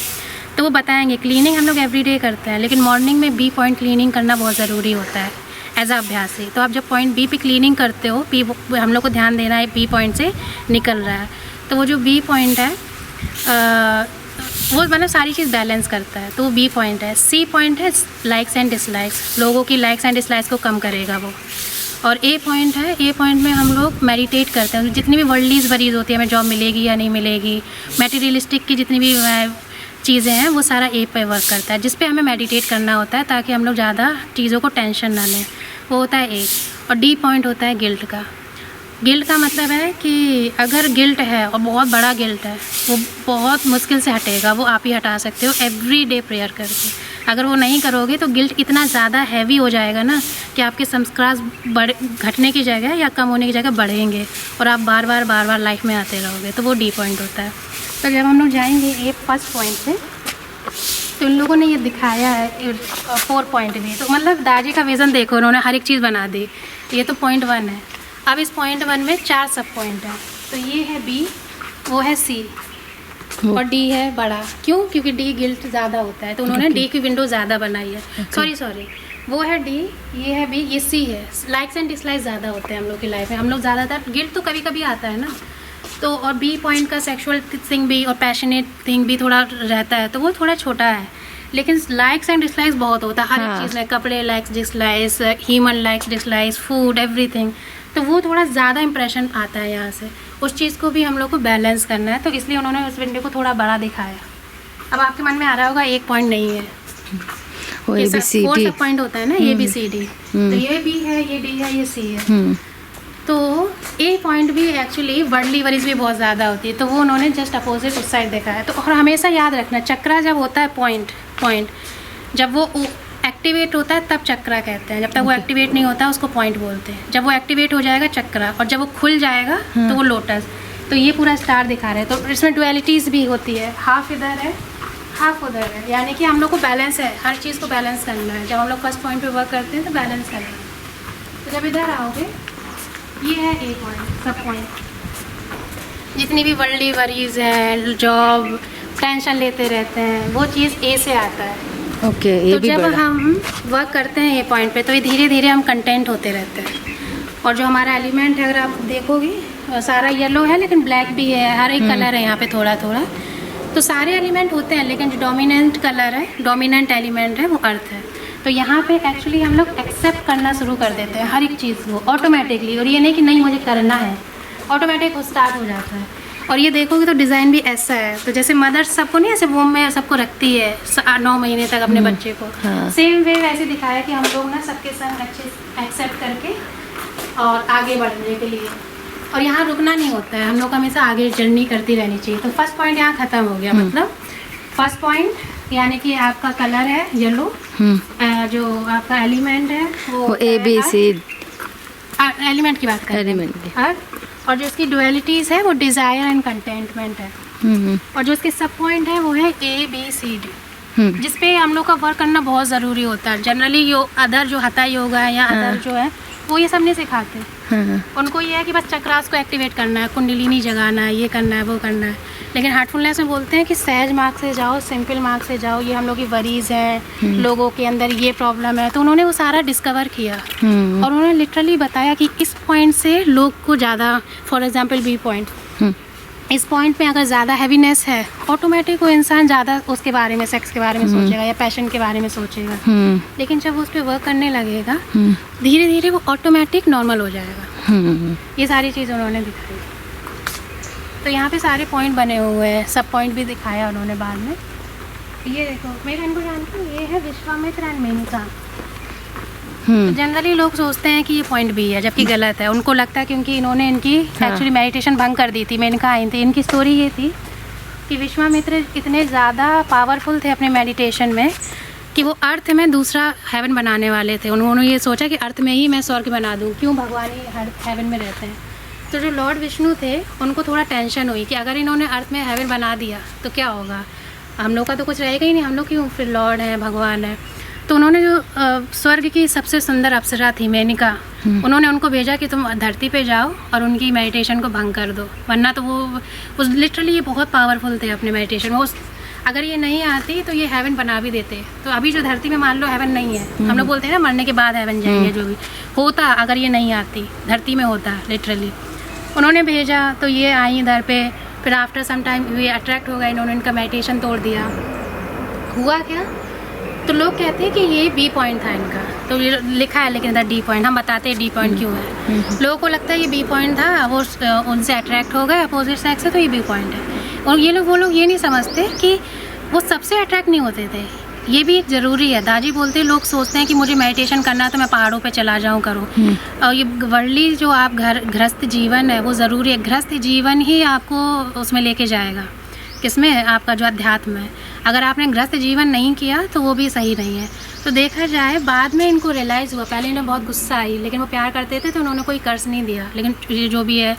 तो वो बताएंगे क्लीनिंग हम लोग एवरीडे करते हैं, लेकिन मॉर्निंग में बी पॉइंट क्लीनिंग करना बहुत ज़रूरी होता है एज अ अभ्यास ही। तो आप जब पॉइंट बी पे क्लीनिंग करते हो, बी हम लोग को ध्यान देना है बी पॉइंट से निकल रहा है। तो वो जो बी पॉइंट है वो मतलब सारी चीज़ बैलेंस करता है, तो वो बी पॉइंट है। सी पॉइंट है लाइक्स एंड डिसलाइक्स, लोगों की लाइक्स एंड डिसलाइक्स को कम करेगा वो। और ए पॉइंट है, ए पॉइंट में हम लोग मेडिटेट करते हैं। जितनी भी वर्ल्डलीज वरीज होती है, हमें जॉब मिलेगी या नहीं मिलेगी, मेटीरियलिस्टिक की जितनी भी चीज़ें हैं वो सारा ए पे वर्क करता है, जिस पे हमें मेडिटेट करना होता है ताकि हम लोग ज़्यादा चीज़ों को टेंशन ना लें, वो होता है ए। और डी पॉइंट होता है गिल्ट का। गिल्ट का मतलब है कि अगर गिल्ट है और बहुत बड़ा गिल्ट है, वो बहुत मुश्किल से हटेगा, वो आप ही हटा सकते हो एवरी डे प्रेयर करके। अगर वो नहीं करोगे तो गिल्ट इतना ज़्यादा हैवी हो जाएगा ना कि आपके संस्कार घटने की जगह या कम होने की जगह बढ़ेंगे और आप बार बार लाइफ में आते रहोगे, तो वो डी पॉइंट होता है। तो जब हम लोग जाएंगे ए फर्स्ट पॉइंट से, तो इन लोगों ने ये दिखाया है 4 पॉइंट भी। तो मतलब दादी का विज़न देखो, उन्होंने हर एक चीज़ बना दी। ये तो पॉइंट 1 है। अब इस पॉइंट 1 में 4 सब पॉइंट है। तो ये है बी, वो है सी और डी है बड़ा। क्यों? क्योंकि डी गिल्ट ज़्यादा होता है, तो उन्होंने डी की विंडो ज़्यादा बनाई है। सॉरी वो है डी, ये है बी, ये सी है। लाइक्स एंड डिसलाइक्स ज़्यादा होते हैं हम लोग की लाइफ में। हम लोग ज़्यादातर गिल्ट तो कभी कभी आता है ना, तो और बी पॉइंट का सेक्सुअल थिंग भी और पैशनेट थिंग भी थोड़ा रहता है, तो वो थोड़ा छोटा है। लेकिन लाइक्स एंड डिसलाइक्स बहुत होता है हर एक चीज़ में। कपड़े likes dislikes, human likes dislikes, food, everything, तो वो थोड़ा ज़्यादा इंप्रेशन आता है यहाँ से। उस चीज़ को भी हम लोग को बैलेंस करना है, तो इसलिए उन्होंने उस विंडो को थोड़ा बड़ा दिखाया। अब आपके मन में आ रहा होगा एक पॉइंट नहीं है, वो ये सब ABCD 4 सब पॉइंट होता है ना, ABCD, तो ये बी है, ये डी है, ये सी है। तो ए पॉइंट भी एक्चुअली वर्ल्डली वरीज भी बहुत ज़्यादा होती है, तो वो उन्होंने जस्ट अपोजिट उस साइड देखा है। तो और हमेशा याद रखना, चक्रा जब होता है पॉइंट जब वो एक्टिवेट होता है तब चक्रा कहते हैं। जब तक वो एक्टिवेट नहीं होता उसको पॉइंट बोलते हैं। जब वो एक्टिवेट हो जाएगा चक्रा, और जब वो खुल जाएगा तो वो लोटस। तो ये पूरा स्टार दिखा रहे हैं। तो इसमें डुअलिटीज़ भी होती है, हाफ इधर है हाफ उधर है, यानी कि हम लोग को बैलेंस है, हर चीज़ को बैलेंस करना है। जब हम लोग फर्स्ट पॉइंट पे वर्क करते हैं तो बैलेंस करना है। तो जब इधर आओगे, ये है ए पॉइंट, सब पॉइंट। जितनी भी वर्ल्डली वरीज हैं, जॉब, टेंशन लेते रहते हैं, वो चीज़ ए से आता है। ओके, ये तो भी जब बड़ा। हम वर्क करते हैं ए पॉइंट पे, तो ये धीरे धीरे हम कंटेंट होते रहते हैं। और जो हमारा एलिमेंट है, अगर आप देखोगे सारा येलो है, लेकिन ब्लैक भी है, हर एक कलर है यहाँ पे थोड़ा थोड़ा। तो सारे एलिमेंट होते हैं, लेकिन जो डोमिनेंट कलर है, डोमिनेंट एलिमेंट है, वो अर्थ है। तो यहाँ पे एक्चुअली हम लोग एक्सेप्ट करना शुरू कर देते हैं हर एक चीज़ को ऑटोमेटिकली। और ये नहीं कि नहीं मुझे करना है, ऑटोमेटिक वो स्टार्ट हो जाता है। और ये देखोगे तो डिज़ाइन भी ऐसा है। तो जैसे मदर सबको नहीं ऐसे वोम में सबको रखती है 9 महीने तक अपने बच्चे को, सेम वे वैसे दिखाया कि हम लोग ना सबके संग अच्छे एक्सेप्ट करके और आगे बढ़ने के लिए। और यहाँ रुकना नहीं होता है, हम लोग हमेशा आगे जर्नी करती रहनी चाहिए। तो फर्स्ट पॉइंट यहाँ ख़त्म हो गया। मतलब फर्स्ट पॉइंट यानी कि आपका कलर है येलो, जो आपका एलिमेंट है वो ABC एलिमेंट की बात कर रहे हैं। और जो इसकी डुअलिटीज़ है वो डिज़ायर एंड कंटेंटमेंट है। और जो इसके सब पॉइंट है वो है ABCD, जिस पे हम लोग का वर्क करना बहुत ज़रूरी होता है। जनरली अदर जो हता योगा है या अदर जो है वो ये सब नहीं सिखाते। उनको ये है कि बस चक्रास को एक्टिवेट करना है, कुंडलिनी जगाना है, ये करना है, वो करना है। लेकिन हार्टफुलनेस में बोलते हैं कि सहज मार्ग से जाओ, सिंपल मार्ग से जाओ। ये हम लोग की वरीज हैं, लोगों के अंदर ये प्रॉब्लम है, तो उन्होंने वो सारा डिस्कवर किया। और उन्होंने लिटरली बताया कि इस पॉइंट से लोग को ज़्यादा, फॉर एग्जांपल बी पॉइंट, इस पॉइंट पे अगर ज़्यादा हैवीनेस है, ऑटोमेटिक वो इंसान ज़्यादा उसके बारे में, सेक्स के बारे में सोचेगा या पैशन के बारे में सोचेगा। लेकिन जब वो उस पर वर्क करने लगेगा, धीरे धीरे वो ऑटोमेटिक नॉर्मल हो जाएगा। ये सारी चीज़ उन्होंने दिखाई। तो यहाँ पे सारे पॉइंट बने हुए हैं, सब पॉइंट भी दिखाया उन्होंने बाद में। ये देखो, मेरे इनको जानते हो, ये है विश्वामित्र एंड मेनका। तो जनरली लोग सोचते हैं कि ये पॉइंट बी है, जबकि गलत है। उनको लगता है क्योंकि इन्होंने इनकी एक्चुअली मेडिटेशन भंग कर दी थी, मेनका आई थी। इनकी स्टोरी ये थी कि विश्वामित्र इतने ज़्यादा पावरफुल थे अपने मेडिटेशन में कि वो अर्थ में दूसरा हेवन बनाने वाले थे। उन्होंने ये सोचा कि अर्थ में ही मैं स्वर्ग बना दूँ, क्यों भगवान ही हेवन में रहते हैं। तो जो लॉर्ड विष्णु थे उनको थोड़ा टेंशन हुई कि अगर इन्होंने अर्थ में हेवन बना दिया तो क्या होगा, हम लोग का तो कुछ रहेगा ही नहीं, हम लोग क्यों फिर लॉर्ड हैं, भगवान है। तो उन्होंने जो स्वर्ग की सबसे सुंदर अप्सरा थी मेनका, उन्होंने उनको भेजा कि तुम धरती पे जाओ और उनकी मेडिटेशन को भंग कर दो, वरना तो वो लिटरली ये बहुत पावरफुल थे अपने मेडिटेशन में। अगर ये नहीं आती तो ये हेवन बना भी देते। तो अभी जो धरती में मान लो हेवन नहीं है, हम लोग बोलते हैं ना मरने के बाद हेवन जाएंगे, जो भी होता अगर ये नहीं आती, धरती में होता लिटरली। उन्होंने भेजा तो ये आई इधर पे, फिर आफ्टर सम टाइम ये अट्रैक्ट हो गए, इन्होंने इनका मेडिटेशन तोड़ दिया। हुआ क्या, तो लोग कहते हैं कि ये बी पॉइंट था इनका, तो ये लिखा है लेकिन इधर डी पॉइंट। हम बताते हैं डी पॉइंट क्यों है। लोगों को लगता है ये बी पॉइंट था, वो उनसे अट्रैक्ट हो गए अपोजिट सेक्स से, तो ये बी पॉइंट है। और वो लोग ये नहीं समझते कि वो सबसे अट्रैक्ट नहीं होते थे, ये भी एक ज़रूरी है। दादी बोलते हैं, लोग सोचते हैं कि मुझे मेडिटेशन करना है तो मैं पहाड़ों पे चला जाऊं करूं। और ये वर्ल्डली जो आप गृहस्थ जीवन है वो ज़रूरी है। गृहस्थ जीवन ही आपको उसमें लेके जाएगा, किसमें, आपका जो अध्यात्म है। अगर आपने गृहस्थ जीवन नहीं किया तो वो भी सही नहीं है। तो देखा जाए बाद में इनको रियलाइज़ हुआ, पहले इन्हें बहुत गुस्सा आई, लेकिन वो प्यार करते थे तो उन्होंने कोई कर्ज नहीं दिया। लेकिन ये जो भी है,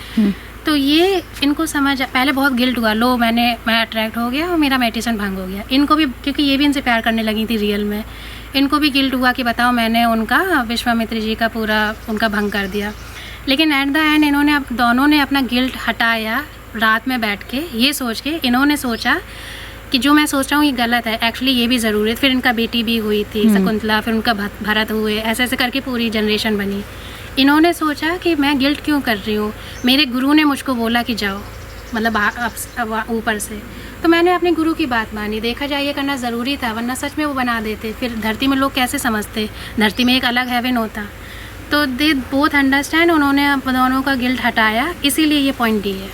तो ये इनको समझ, पहले बहुत गिल्ट हुआ, लो मैं अट्रैक्ट हो गया और मेरा मेडिटेशन भंग हो गया। इनको भी, क्योंकि ये भी इनसे प्यार करने लगी थी रियल में, इनको भी गिल्ट हुआ कि बताओ मैंने उनका, विश्वामित्र जी का पूरा उनका भंग कर दिया। लेकिन एट द एंड इन्होंने दोनों ने अपना गिल्ट हटाया, रात में बैठ के ये सोच के इन्होंने सोचा कि जो मैं सोच रहा हूँ ये गलत है, एक्चुअली ये भी ज़रूरी है। फिर इनका बेटी भी हुई थी शकुंतला, फिर उनका भरत हुए, ऐसे ऐसे करके पूरी जनरेशन बनी। इन्होंने सोचा कि मैं गिल्ट क्यों कर रही हूँ, मेरे गुरु ने मुझको बोला कि जाओ, मतलब ऊपर से, तो मैंने अपने गुरु की बात मानी। देखा जाए ये करना ज़रूरी था, वरना सच में वो बना देते। फिर धरती में लोग कैसे समझते, धरती में एक अलग हेवन होता। तो दे बोथ अंडरस्टैंड, उन्होंने दोनों का गिल्ट हटाया, इसीलिए ये पॉइंट डी है।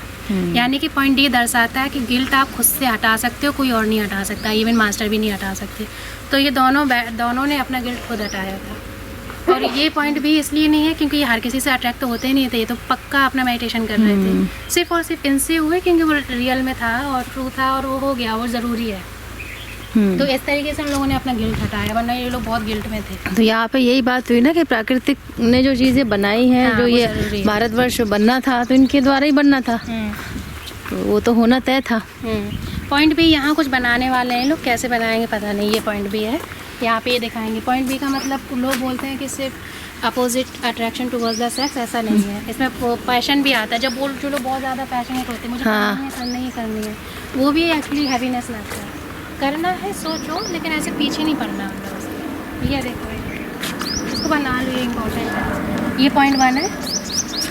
यानी कि पॉइंट डी दर्शाता है कि गिल्ट आप खुद से हटा सकते हो, कोई और नहीं हटा सकता, इवन मास्टर भी नहीं हटा सकते। तो ये दोनों ने अपना गिल्ट खुद हटाया था। और ये पॉइंट भी इसलिए नहीं है क्योंकि ये हर किसी से अट्रैक्ट तो होते नहीं थे, ये तो पक्का अपना मेडिटेशन कर रहे थे। सिर्फ और सिर्फ इनसे हुए क्योंकि वो रियल में था और ट्रू था और वो हो गया, वो ज़रूरी है। तो इस तरीके से हम लोगों ने अपना गिल्ट हटाया, वरना ये लोग बहुत गिल्ट में थे। तो यहाँ पे यही बात हुई ना कि प्राकृतिक ने जो चीज़ें बनाई हैं, हाँ, जो ये भारतवर्ष बनना था तो इनके द्वारा ही बनना था, तो वो तो होना तय था। पॉइंट बी, यहाँ कुछ बनाने वाले हैं लोग, कैसे बनाएंगे पता नहीं, ये पॉइंट बी है, यहाँ पे ये दिखाएंगे। पॉइंट बी का मतलब लोग बोलते हैं कि सिर्फ opposite attraction towards the sex, ऐसा नहीं है। इसमें पैशन भी आता है। जब जो लोग बहुत ज़्यादा पैशनेट होते हैं, मुझे करनी है, वो भी एक्चुअली हैवीनेस लाता है। करना है सोचो, लेकिन ऐसे पीछे नहीं पड़ना अंदर उसके। ये देखो, इसको बना लो, ये इम्पोर्टेंट है। ये पॉइंट 1 है,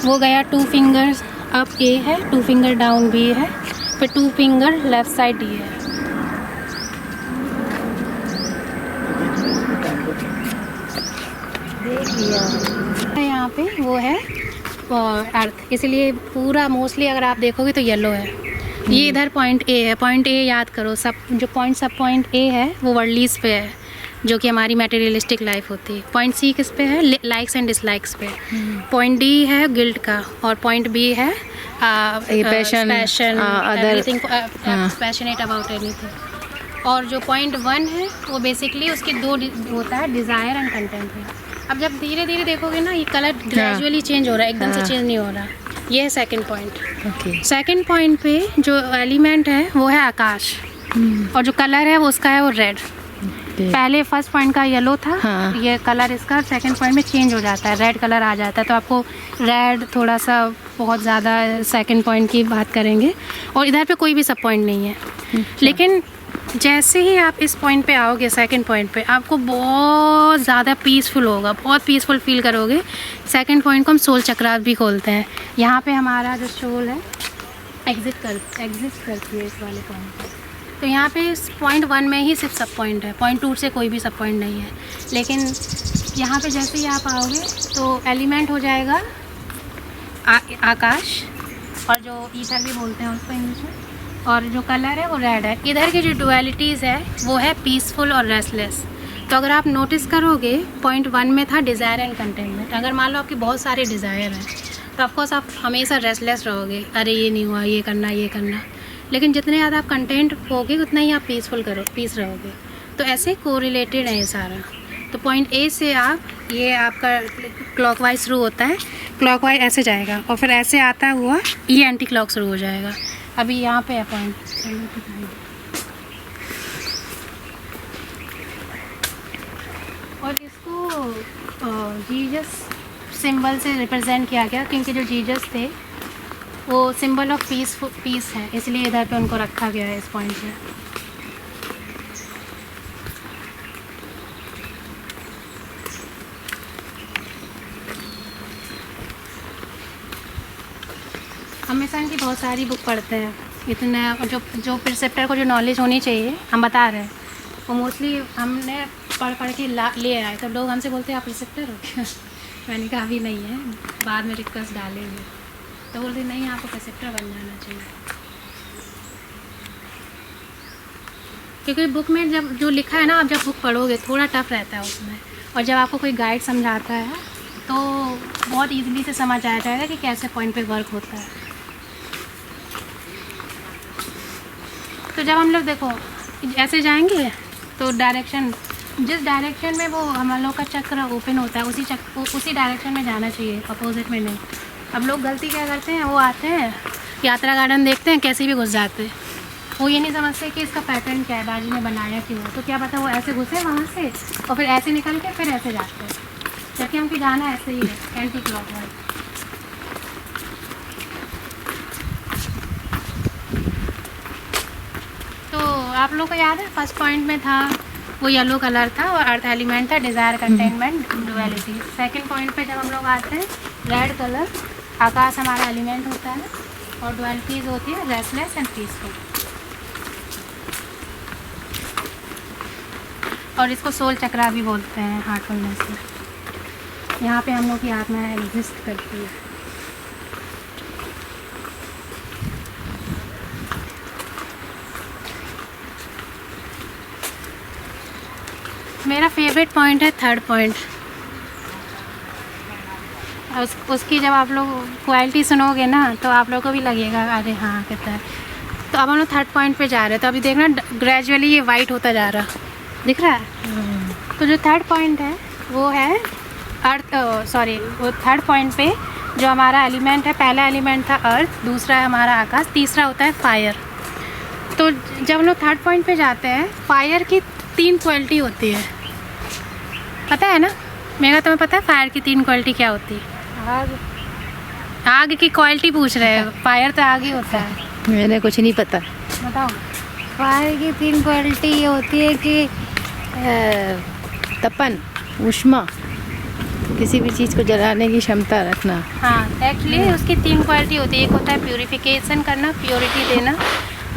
वो गया 2 फिंगर्स अप ए है, 2 फिंगर डाउन बी है, फिर 2 फिंगर लेफ्ट साइड डी है। देख लिया यहाँ पे वो है अर्थ, इसलिए पूरा मोस्टली अगर आप देखोगे तो येलो है। ये इधर पॉइंट ए है, पॉइंट ए याद करो, सब जो पॉइंट सब पॉइंट ए है वो वर्ल्डलीज पे है, जो कि हमारी मटेरियलिस्टिक लाइफ होती है। पॉइंट सी किस पे है, लाइक्स एंड डिसलाइक्स पे। पॉइंट डी है गिल्ट का, और पॉइंट बी है passion, everything, passionate about anything. और जो पॉइंट 1 है वो बेसिकली उसके 2 होता है, डिज़ायर एंड कंटेंट। अब जब धीरे धीरे देखोगे ना, ये कलर ग्रेजुअली चेंज हो रहा है, एकदम से चेंज नहीं हो रहा। ये है सेकंड पॉइंट। सेकंड पॉइंट पे जो एलिमेंट है वो है आकाश, और जो कलर है वो उसका है वो रेड। पहले फर्स्ट पॉइंट का येलो था, ये कलर इसका सेकंड पॉइंट में चेंज हो जाता है, रेड कलर आ जाता है। तो आपको रेड थोड़ा सा बहुत ज़्यादा सेकंड पॉइंट की बात करेंगे, और इधर पे कोई भी सब पॉइंट नहीं है। लेकिन जैसे ही आप इस पॉइंट पे आओगे, सेकंड पॉइंट पे, आपको बहुत ज़्यादा पीसफुल होगा, बहुत पीसफुल फील करोगे। सेकंड पॉइंट को हम सोल चक्रास भी खोलते हैं। यहाँ पे हमारा जो सोल है एग्जिस्ट करती है इस वाले पॉइंट पे। तो यहाँ पे इस पॉइंट 1 में ही सिर्फ सब पॉइंट है, पॉइंट 2 से कोई भी सब पॉइंट नहीं है। लेकिन यहाँ पे जैसे ही आप आओगे तो एलिमेंट हो जाएगा आकाश, और जो ईथर भी बोलते हैं उसको इंग्लिश में, और जो कलर है वो रेड है। इधर की जो डुअलिटीज़ है वो है पीसफुल और रेस्टलेस। तो अगर आप नोटिस करोगे, पॉइंट 1 में था डिज़ायर एंड कंटेनमेंट। अगर मान लो आपके बहुत सारे डिज़ायर हैं तो ऑफकोर्स आप हमेशा रेस्टलेस रहोगे, अरे ये नहीं हुआ, ये करना। लेकिन जितने ज़्यादा आप कंटेंट होगे उतना ही आप पीस रहोगे। तो ऐसे कोरिलेटेड है ये सारा। तो पॉइंट ए से ये आपका क्लॉकवाइज शुरू होता है, क्लॉकवाइज ऐसे जाएगा और फिर ऐसे आता हुआ ये एंटी क्लॉक शुरू हो जाएगा। अभी यहाँ पे है पॉइंट, और इसको जीसस सिंबल से रिप्रेजेंट किया गया, क्योंकि जो जीसस थे वो सिंबल ऑफ पीस है, इसलिए इधर पे उनको रखा गया है इस पॉइंट पे। हमेशा इनकी बहुत सारी बुक पढ़ते हैं, इतना जो प्रिसेप्टर को जो नॉलेज होनी चाहिए हम बता रहे हैं, वो मोस्टली हमने पढ़ के ले आए। तो लोग हमसे बोलते हैं आप प्रिसेप्टर हो क्या? मैंने कहा अभी नहीं है, बाद में रिक्वेस्ट डालेंगे। तो बोलते नहीं, आपको प्रिसेप्टर बन जाना चाहिए, क्योंकि बुक में जब जो लिखा है ना, आप जब बुक पढ़ोगे थोड़ा टफ रहता है उसमें, और जब आपको कोई गाइड समझाता है तो बहुत ईजिली से समझ आ जाएगा कि कैसे पॉइंट पे वर्क होता है। तो जब हम लोग देखो ऐसे जाएंगे तो जिस डायरेक्शन में वो हम लोग का चक्र ओपन होता है उसी डायरेक्शन में जाना चाहिए, अपोजिट में नहीं। अब लोग गलती क्या करते हैं, वो आते हैं यात्रा गार्डन देखते हैं, कैसे भी घुस जाते हैं। वो ये नहीं समझते कि इसका पैटर्न क्या है, बाजी ने बनाया क्यों। तो क्या पता वो ऐसे घुसे वहाँ से और फिर ऐसे निकल के फिर ऐसे जाते हैं, जबकि हमको जाना ऐसे ही है, एंटी क्लॉकवाइज। आप लोग को याद है फर्स्ट पॉइंट में था वो येलो कलर था और अर्थ एलिमेंट था, desire, containment, duality. Second point पे जब हम लोग आते हैं रेड कलर, आकाश हमारा एलिमेंट होता है और डुअलिटीज होती है रेस्टलेस एंड पीसफुल। और इसको सोल चक्रा भी बोलते हैं, हार्टफुलनेस में। यहाँ पे हम लोग की आत्मा एग्जिस्ट करती है। मेरा फेवरेट पॉइंट है थर्ड पॉइंट। उसकी जब आप लोग क्वालिटी सुनोगे ना तो आप लोगों को भी लगेगा अरे हाँ कितना है। तो अब हम लोग थर्ड पॉइंट पे जा रहे हैं। तो अभी देखना ग्रेजुअली ये वाइट होता जा रहा, दिख रहा है। तो जो थर्ड पॉइंट है वो है अर्थ, वो थर्ड पॉइंट पे जो हमारा एलिमेंट है, पहला एलिमेंट था अर्थ, दूसरा है हमारा आकाश, तीसरा होता है फायर। तो जब हम लोग थर्ड पॉइंट पे जाते हैं, फायर की 3 क्वालिटी होती है, पता है ना? मेरा तुम्हें पता है फायर की 3 क्वालिटी क्या होती है? आग की क्वालिटी पूछ रहे हैं, फायर तो आग ही होता है। मैंने कुछ नहीं पता। बताओ। फायर की 3 क्वालिटी ये होती है कि तपन, ऊष्मा, किसी भी चीज़ को जलाने की क्षमता रखना। हाँ, एक्चुअली उसकी 3 क्वालिटी होती है। एक होता है प्यूरिफिकेशन करना, प्योरिटी देना।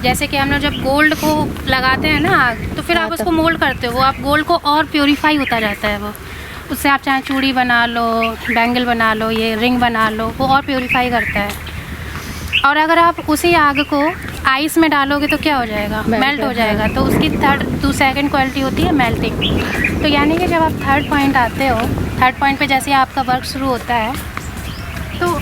जैसे कि हम लोग जब गोल्ड को लगाते हैं ना आग, तो फिर आप उसको मोल्ड करते हो, आप गोल्ड को और प्योरीफाई होता जाता है वो। उससे आप चाहे चूड़ी बना लो, बैंगल बना लो, ये रिंग बना लो, वो और प्योरीफाई करता है। और अगर आप उसी आग को आइस में डालोगे तो क्या हो जाएगा? मेल्ट हो जाएगा। तो उसकी सेकंड क्वालिटी होती है मेल्टिंग। तो यानी कि जब आप थर्ड पॉइंट आते हो, थर्ड पॉइंट पे जैसे आपका वर्क शुरू होता है तो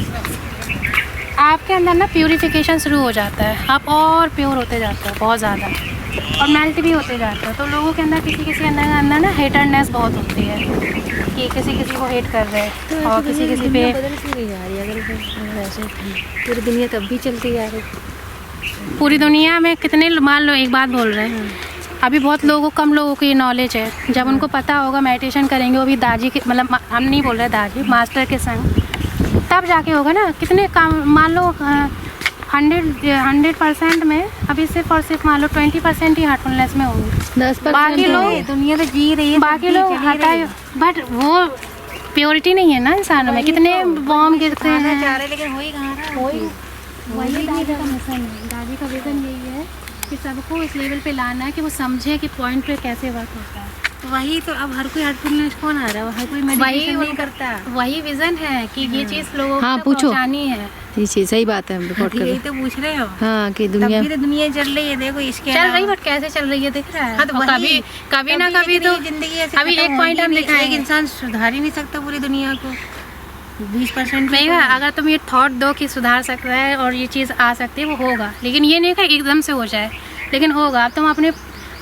आपके अंदर ना प्यूरिफिकेशन शुरू हो जाता है, आप और प्योर होते जाते हो बहुत ज़्यादा, और मेल्ट भी होते जाते हो। तो लोगों के अंदर किसी के अंदर ना हेटरनेस बहुत होती है कि किसी को हेट कर रहे हैं, तो और किसी पे बदल क्यों जा रही है? अगर ऐसे पूरी दुनिया तब भी चलती जा रही। पूरी दुनिया में कितने, मान लो एक बात बोल रहे हैं, अभी बहुत लोगों, कम लोगों को ये नॉलेज है। जब उनको पता होगा, मेडिटेशन करेंगे, वो भी दाजी के, मतलब हम नहीं बोल रहे दाजी, मास्टर के संग, तब जाके होगा ना। कितने काम, मान लो 100% में अभी सिर्फ और सिर्फ मान लो 20% ही हार्टफुलनेस में होंगे। 10% बाकी लोग दुनिया तो जी रही है, बाकी लोग हटाए, बट वो प्योरिटी नहीं है ना इंसानों में। कितने बॉम्ब गिरते हैं, लेकिन हो ही कहाँ रहा है। वही दादी का मिशन है। दादी का विजन यही है कि सबको इस लेवल पे लाना है कि वो समझे कि पॉइंट पे कैसे वर्क होता है। वही तो अब हर कोई हार्टफुलनेस कौन आ रहा है? हर कोई मेडिटेशन नहीं करता। वही विजन है कि ये चीज़ लोगों हाँ, तक पूछो। पहुंचानी है। ये चीज़ सही बात है, हम रिपोर्ट कर रहे यही हैं। तो पूछ रहे हो। हाँ, कि दुनिया तब भी तो दुनिया चल रही है, देखो इसके चल अलावा। रही, बट कैसे चल रही है दिख रहा है। हाँ, तो और वही, कभी ना कभी तो जिंदगी ऐसे अभी खत्म एक पॉइंट हम होगी नहीं। दिखाएंगे। एक इंसान सुधार ही नहीं सकता पूरी दुनिया को। 20% मेगा, अगर तुम ये थॉट दो कि सुधार सकता है और ये चीज़ आ सकती है, वो होगा। लेकिन ये नहीं कि एकदम से हो जाए, लेकिन होगा। अब तुम अपने,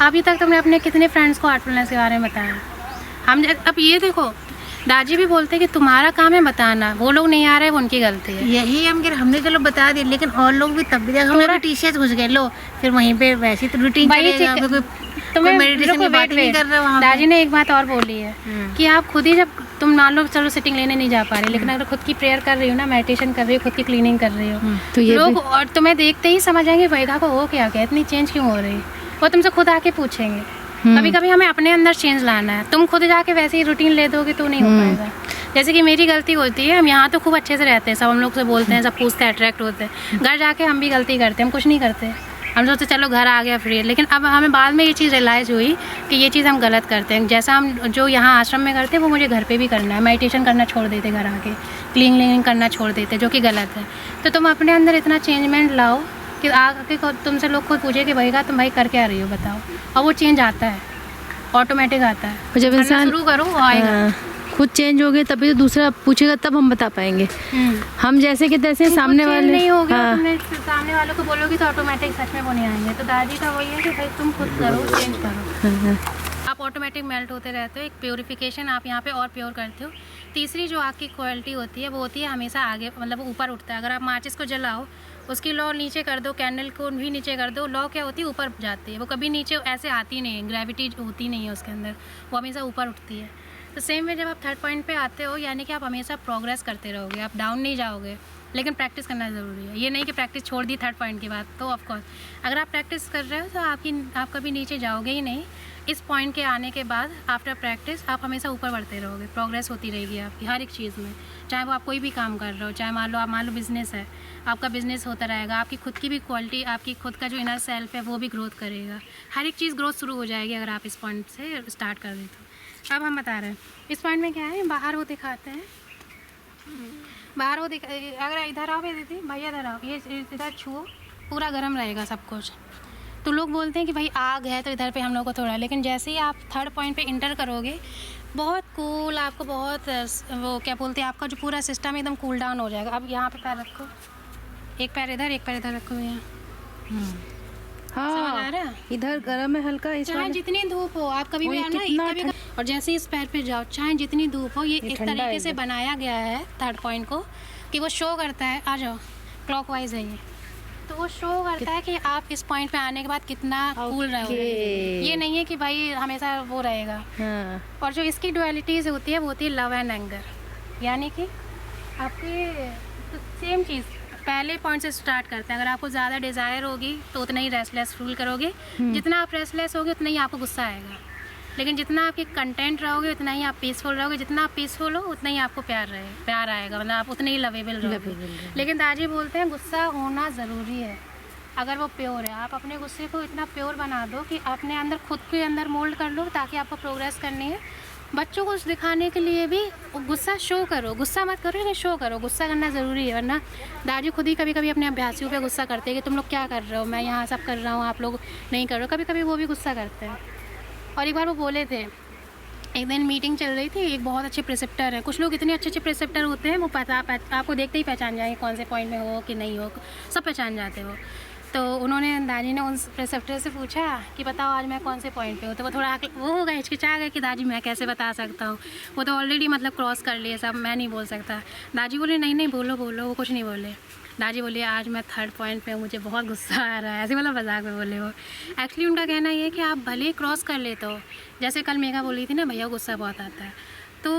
अभी तक तुमने अपने कितने फ्रेंड्स को हार्टफुलनेस के बारे में बताया? हम अब ये देखो, दादी भी बोलते हैं कि तुम्हारा काम है बताना, वो लोग नहीं आ रहे, वो उनकी गलती है। यही हमने चलो बता दिया, लेकिन और लोग भी तब भी हमें भी टीचर्स घुस गए। लो फिर वहीं पे वैसे तो रूटीन चलेगा, कोई मेडिटेशन की बात नहीं कर रहा वहाँ पे। दादी ने एक बात और बोली है कि आप खुद ही, जब तुम मान लो चलो सिटिंग लेने नहीं जा पा रहे, लेकिन अगर खुद की प्रेयर कर रही हो ना, मेडिटेशन कर रही हो, खुद की क्लीनिंग कर रही हो, तो ये लोग और तुम्हें देखते ही समझ आएंगे वेगा को हो क्या गया, इतनी चेंज क्यों हो रही है। वो तुमसे खुद आके पूछेंगे। कभी कभी हमें अपने अंदर चेंज लाना है। तुम खुद जाके वैसे ही रूटीन ले दोगे तो नहीं हो पाएगा। जैसे कि मेरी गलती होती है, हम यहाँ तो खूब अच्छे से रहते हैं, सब हम लोग से बोलते हैं, सब पूछते हैं, अट्रैक्ट होते हैं। घर जाके हम भी गलती करते हैं, हम कुछ नहीं करते। हम सोचते चलो घर आ गया फ्री। लेकिन अब हमें बाद में ये चीज़ रियलाइज़ हुई कि ये चीज़ हम गलत करते हैं। जैसा हम जो यहाँ आश्रम में करते हैं वो मुझे घर पे भी करना है। मेडिटेशन करना छोड़ देते घर आके, क्लीनिंग करना छोड़ देते, जो कि गलत है। तो तुम अपने अंदर इतना चेंजमेंट लाओ कि आगे तुमसे लोग खुद पूछे कि भैया तुम भाई कर क्या रही हो बताओ, और वो चेंज आता है, ऑटोमेटिक आता है। जब इंसान शुरू करो वो आएगा। खुद चेंज हो गए तभी तो दूसरा पूछेगा, तब हम बता पाएंगे। हम जैसे कि तैसे सामने वाले नहीं हो गया, हाँ। तुमने सामने वालों को बोलोगे तो ऑटोमेटिक सच में वो नहीं आएंगे। तो दादी का वही है कि भाई तुम खुद करो, चेंज करो, आप ऑटोमेटिक मेल्ट होते रहते हो। एक प्योरिफिकेशन आप यहाँ पे और प्योर करते हो। तीसरी जो आग की क्वालिटी होती है वो होती है हमेशा आगे, मतलब वो ऊपर उठता है। अगर आप माचिस को जलाओ, उसकी लौ नीचे कर दो, कैंडल को भी नीचे कर दो, लौ क्या होती है ऊपर जाती है। वो कभी नीचे ऐसे आती नहीं है, ग्रेविटी होती नहीं है उसके अंदर, वो हमेशा ऊपर उठती है। तो सेम में जब आप थर्ड पॉइंट पे आते हो, यानी कि आप हमेशा प्रोग्रेस करते रहोगे, आप डाउन नहीं जाओगे। लेकिन प्रैक्टिस करना ज़रूरी है। ये नहीं कि प्रैक्टिस छोड़ दी थर्ड पॉइंट के बाद, तो ऑफ कोर्स अगर आप प्रैक्टिस कर रहे हो तो आप कभी नीचे जाओगे ही नहीं। इस पॉइंट के आने के बाद आफ्टर प्रैक्टिस आप हमेशा ऊपर बढ़ते रहोगे, प्रोग्रेस होती रहेगी आपकी हर एक चीज़ में। चाहे वो आप कोई भी काम कर रहे हो, चाहे मान लो बिज़नेस है, आपका बिज़नेस होता रहेगा, आपकी खुद की भी क्वालिटी, आपकी खुद का जो इनर सेल्फ है वो भी ग्रोथ करेगा। हर एक चीज़ ग्रोथ शुरू हो जाएगी अगर आप इस पॉइंट से स्टार्ट कर दें तो। अब हम बता रहे हैं इस पॉइंट में क्या है, बाहर वो दिखाते हैं, बाहर वो अगर इधर आओ दीदी भैया, इधर आओ, ये इधर छुओ, पूरा गर्म रहेगा सब कुछ। तो लोग बोलते हैं कि भाई आग है तो इधर पे हम लोग को थोड़ा, लेकिन जैसे ही आप थर्ड पॉइंट पे इंटर करोगे बहुत कूल, आपको बहुत वो क्या बोलते हैं, आपका जो पूरा सिस्टम एकदम कूल डाउन हो जाएगा। अब यहाँ पे पैर रखो, एक पैर इधर रखो यहाँ। हाँ, इधर गर्म है हल्का, चाहे जितनी धूप हो, आप कभी भी आना और जैसे इस पैर पे जाओ, चाहे जितनी धूप हो, ये इस तरीके से बनाया गया है थर्ड पॉइंट को कि वो शो करता है, आ जाओ क्लॉकवाइज है ये, तो वो शो करता है कि आप इस पॉइंट पे आने के बाद कितना कूल रहोगे। ये नहीं है कि भाई हमेशा वो रहेगा। हाँ। और जो इसकी डुअलिटीज होती है वो होती है लव एंड एंगर, यानी कि आपके सेम चीज़ पहले पॉइंट से स्टार्ट करते हैं। अगर आपको ज़्यादा डिज़ायर होगी तो उतना ही रेस्टलेस फील करोगे, जितना आप रेस्टलेस होगे उतना ही आपको गुस्सा आएगा। लेकिन जितना आपके कंटेंट रहोगे उतना ही आप पीसफुल रहोगे, जितना आप पीसफुल हो उतना ही आपको प्यार आएगा, मतलब आप उतने ही लवेबल रहोगे। लेकिन दादी बोलते हैं गुस्सा होना ज़रूरी है अगर वो प्योर है। आप अपने गुस्से को इतना प्योर बना दो कि अपने अंदर खुद के अंदर मोल्ड कर लो, ताकि आपको प्रोग्रेस करनी है। बच्चों को दिखाने के लिए भी गुस्सा शो करो, गुस्सा मत करो लेकिन शो करो, गुस्सा करना ज़रूरी है। वरना दादी खुद ही कभी कभी अपने अभ्यासियों पे गुस्सा करते हैं कि तुम लोग क्या कर रहे हो, मैं यहाँ सब कर रहा हूँ, आप लोग नहीं कर रहे हो। कभी कभी वो भी गुस्सा करते हैं। और एक बार वो बोले थे, एक दिन मीटिंग चल रही थी, एक बहुत अच्छे प्रिसेप्टर है, कुछ लोग इतने अच्छे प्रिसेप्टर होते हैं वो आपको देखते ही पहचान जाएंगे कौन से पॉइंट में हो कि नहीं हो, सब पहचान जाते हो। तो उन्होंने दादी ने उन प्रिसेप्टर से पूछा कि बताओ आज मैं कौन से पॉइंट पे हूँ। तो वो थोड़ा वो हो गया, हिचकिचा गया कि दादी मैं कैसे बता सकता हूँ, वो तो ऑलरेडी मतलब क्रॉस कर लिए सब, मैं नहीं बोल सकता। दादी बोले नहीं बोलो, वो कुछ नहीं बोले। दादी बोली आज मैं थर्ड पॉइंट पे हूँ, मुझे बहुत गुस्सा आ रहा है, ऐसे मतलब मजाक में बोले वो। एक्चुअली उनका कहना ये है कि आप भले ही क्रॉस कर लेते हो, जैसे कल मेघा बोली थी ना भैया गुस्सा बहुत आता है, तो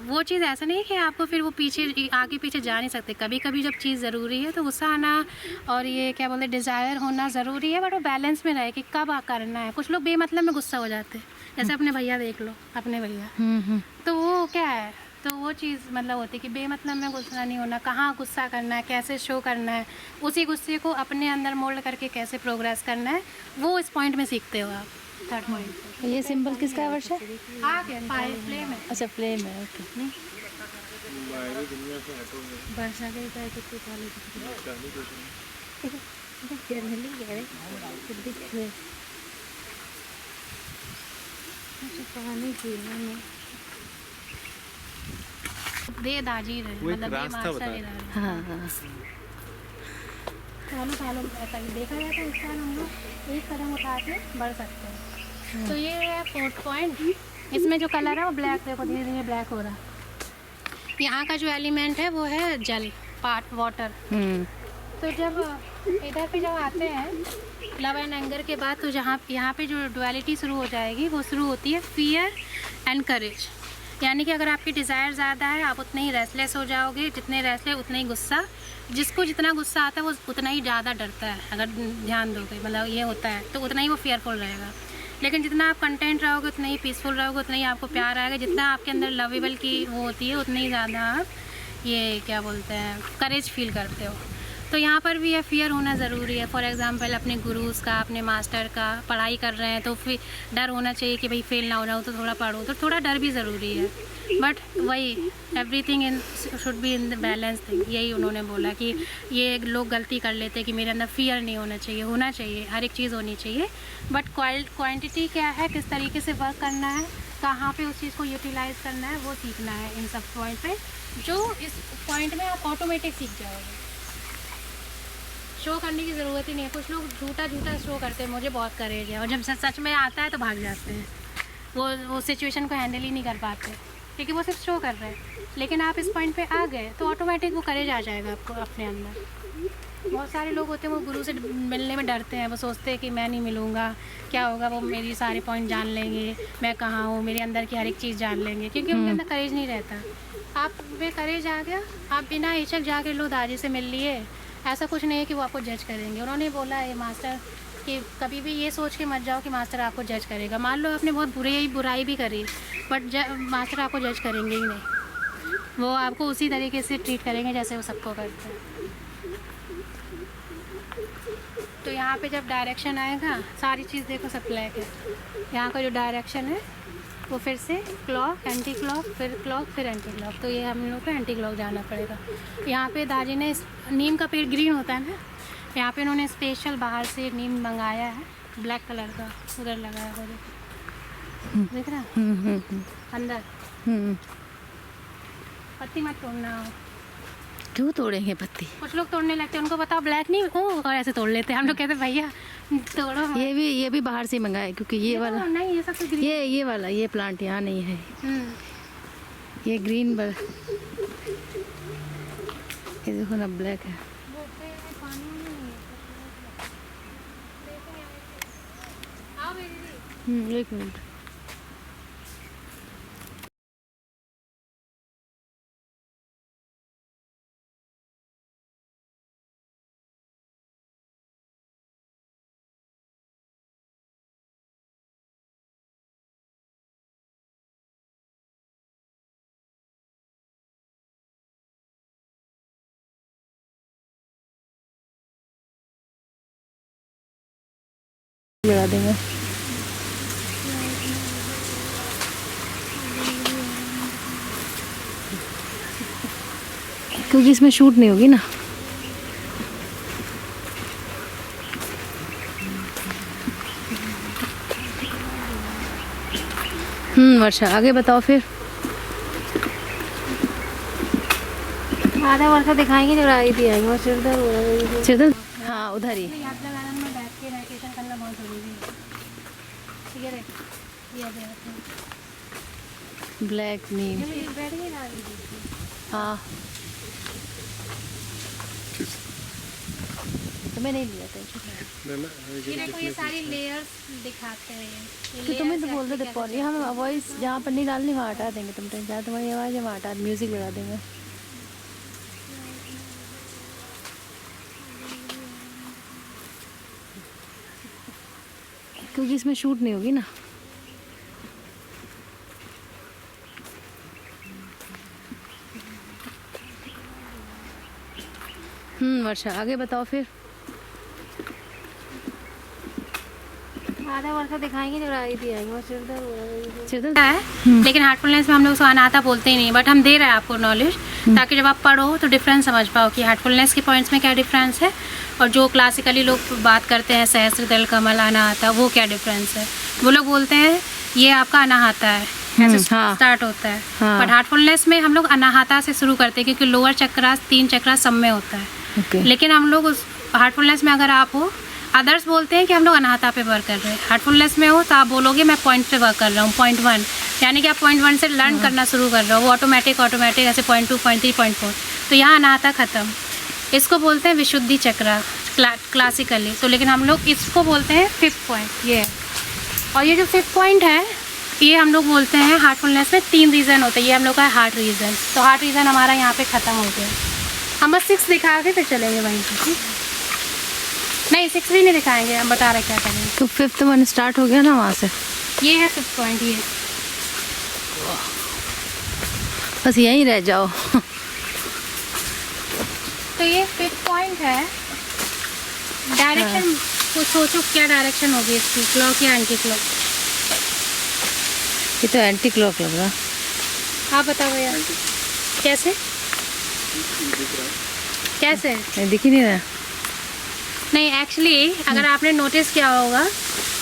वो चीज़ ऐसा नहीं है कि आपको फिर वो पीछे आगे पीछे जा नहीं सकते। कभी कभी जब चीज़ ज़रूरी है तो गुस्सा आना और ये क्या बोलते डिज़ायर होना ज़रूरी है, बट वो बैलेंस में रहे कि कब करना है। कुछ लोग बेमतलब में गुस्सा हो जाते हैं, जैसे अपने भैया देख लो, अपने भैया, तो वो क्या है, तो वो चीज़ मतलब होती है कि बेमतलब में गुस्सा नहीं होना, कहाँ गुस्सा करना है, कैसे शो करना है, उसी गुस्से को अपने अंदर मोल्ड करके कैसे प्रोग्रेस करना है, वो इस पॉइंट में सीखते हो आप थर्ड पॉइंट। ये सिंबल किसका है वर्षा? फ्लेम है। अच्छा फ्लेम है, ओके। वर्षा के पैर कितने काले पानी पीना में दे दाजी रहे, मतलब दे मास्टर ही रहे। हाँ। सालों ऐसा ही देखा जाता है, इस साल हम लोग एक कदम उठा के बढ़ सकते हैं। तो ये है फोर्थ पॉइंट। इसमें जो कलर है वो ब्लैक, देखो धीरे धीरे ब्लैक हो रहा है। यहाँ का जो एलिमेंट है वो है जल, पार्ट वाटर। तो जब इधर पे जब आते हैं लव एंड एंगर के बाद, तो यहाँ पे जो डुअलिटी शुरू हो जाएगी, वो शुरू होती है फियर एंड करेज। यानी कि अगर आपकी डिज़ायर ज़्यादा है आप उतने ही रेस्टलेस हो जाओगे, जितने रेस्टलेस उतने ही गुस्सा, जिसको जितना गुस्सा आता है वो उतना ही ज़्यादा डरता है। अगर ध्यान दोगे मतलब ये होता है, तो उतना ही वो फियरफुल रहेगा। लेकिन जितना आप कंटेंट रहोगे उतना ही पीसफुल रहोगे, उतना ही आपको प्यार आएगा। जितना आपके अंदर लवेबल की वो होती है उतनी ही ज़्यादा आप ये क्या बोलते हैं करेज फील करते हो। तो यहाँ पर भी ये फियर होना ज़रूरी है। फॉर एग्जांपल अपने गुरुज़ का, अपने मास्टर का, पढ़ाई कर रहे हैं तो फिर डर होना चाहिए कि भाई फेल ना हो जाऊँ, तो थोड़ा पढ़ो, तो थोड़ा डर भी ज़रूरी है। बट वही everything in should be in the balance thing, यही उन्होंने बोला कि ये लोग गलती कर लेते हैं कि मेरे अंदर फियर नहीं होना चाहिए, हर एक चीज़ होनी चाहिए। बट क्वांटिटी क्या है, किस तरीके से वर्क करना है, कहाँ पे उस चीज़ को यूटिलाइज़ करना है, वो सीखना है इन सब पॉइंट पे, जो इस पॉइंट में आप ऑटोमेटिक सीख जाओगे। शो करने की ज़रूरत ही नहीं है। कुछ लोग झूठा शो करते हैं मुझे बहुत करेज है, और जब सच में आता है तो भाग जाते हैं, वो सिचुएशन को हैंडल ही नहीं कर पाते क्योंकि वो सिर्फ शो कर रहे हैं। लेकिन आप इस पॉइंट पे आ गए तो ऑटोमेटिक वो करेज आ जाएगा आपको अपने अंदर। बहुत सारे लोग होते हैं वो गुरु से मिलने में डरते हैं, वो सोचते हैं कि मैं नहीं मिलूँगा, क्या होगा, वो मेरी सारे पॉइंट जान लेंगे, मैं कहाँ हूँ, मेरे अंदर की हर एक चीज़ जान लेंगे, क्योंकि उनके अंदर करेज नहीं रहता। आप वे करे जाके आप बिना हिचक जाके लो दादी से मिल लिए, ऐसा कुछ नहीं है कि वो आपको जज करेंगे। उन्होंने बोला है मास्टर कि कभी भी ये सोच के मत जाओ कि मास्टर आपको जज करेगा। मान लो आपने बहुत बुराई भी करी, बट मास्टर आपको जज करेंगे ही नहीं, वो आपको उसी तरीके से ट्रीट करेंगे जैसे वो सबको करते हैं। तो यहाँ पे जब डायरेक्शन आएगा, सारी चीज़ देखो सब ब्लैक है। यहाँ का जो डायरेक्शन है वो फिर से क्लॉक, एंटी क्लॉक, फिर एंटी क्लॉक। तो ये हम लोग को एंटी क्लॉक जाना पड़ेगा। यहाँ पे दादी ने नीम का पेड़ ग्रीन होता है ना, यहाँ पे इन्होंने स्पेशल बाहर से नीम मंगाया है ब्लैक कलर का, उधर लगाया हुआ देख रहा अंदर। पत्ती मत तोड़ना। क्यों तोड़ेंगे पत्ती? कुछ लोग तोड़ने लगते हैं, उनको बताओ ब्लैक नहीं हो और ऐसे तोड़ लेते हैं। हम लोग कहते हैं भैया तोड़ो। ये भी बाहर से मंगाया है, क्योंकि ये वाला नहीं, ये सब तो ग्रीन। ये वाला ये प्लांट यहाँ नहीं है। ये ग्रीन ये देखो ना ब्लैक है। एक मिनट। लगा देंगे। क्योंकि इसमें शूट नहीं होगी ना। वर्षा आगे बताओ फिर। आधा वर्षा दिखाएंगे जो राई थी आएंगे, सिरदर्द हाँ उधर ही। करना बहुत जरूरी है। ब्लैक नीम हाँ तुम्हें नहीं लिया था। ये देखो ये सारी लेयर्स दिखाते हैं। तो तुम्हें तो बोल रहे थे पॉली, हम वॉइस जहाँ पर नहीं डालनी वहाँ हटा देंगे। तुम जहाँ तुम्हारी आवाज़ है वहाँ हटा म्यूज़िक लगा देंगे। क्योंकि इसमें शूट नहीं होगी ना। वर्षा आगे बताओ फिर। आधा वर्षा दिखाएंगे जो राई थी आएंगे, सिरदर्द है। लेकिन हार्टफुलनेस में हम लोग उसको अनाथा बोलते ही नहीं, बट हम दे रहे हैं आपको नॉलेज, ताकि जब आप पढ़ो तो डिफरेंस समझ पाओ कि हार्टफुलनेस के पॉइंट्स में क्या डिफरेंस है और जो क्लासिकली लोग बात करते हैं सहस्त्रदल कमल अनाहता, वो क्या डिफरेंस है। वो लोग बोलते हैं ये आपका अनाहता है, ऐसे स्टार्ट होता है। बट हार्टफुलनेस में हम लोग अनाहता से शुरू करते हैं, क्योंकि लोअर चक्रास 3 चक्रास सब में होता है। लेकिन हम लोग उस हार्टफुलनेस में अगर आप हो, अदर्स बोलते हैं कि हम लोग अनाहता पे वर्क कर रहे हैं। हार्टफुलनेस में हो तो आप बोलोगे मैं पॉइंट पे वर्क कर रहा हूँ, पॉइंट 1, यानी कि आप पॉइंट 1 से लर्न करना शुरू कर रहे हो। वो ऑटोमेटिक ऐसे पॉइंट 2, पॉइंट 3, पॉइंट 4। तो यहाँ अनाहता ख़त्म। इसको बोलते हैं विशुद्धि चक्रा क्लासिकली। तो लेकिन हम लोग इसको बोलते हैं 5th पॉइंट ये। और ये जो 5th पॉइंट है ये हम लोग बोलते हैं हार्टफुलनेस में 3 रीज़न होते हैं। ये हम लोग का है हार्ट रीज़न। तो हार्ट रीज़न हमारा यहाँ पे ख़त्म हो गया। हम बस 6 दिखा के फिर चलेंगे वहीं पर। नहीं 6 भी नहीं दिखाएंगे, हम बता रहे क्या करेंगे। तो 5th वन स्टार्ट हो गया ना वहाँ से। ये है 5th पॉइंट। ये बस यहीं रह जाओ। तो ये 5th पॉइंट है। डायरेक्शन कुछ सोचो क्या डायरेक्शन होगी इसकी, क्लॉक या एंटी क्लॉक। ये तो एंटी क्लॉक लग रहा। आप बताओ भैया कैसे दिख ही नहीं रहा। नहीं एक्चुअली अगर आपने नोटिस किया होगा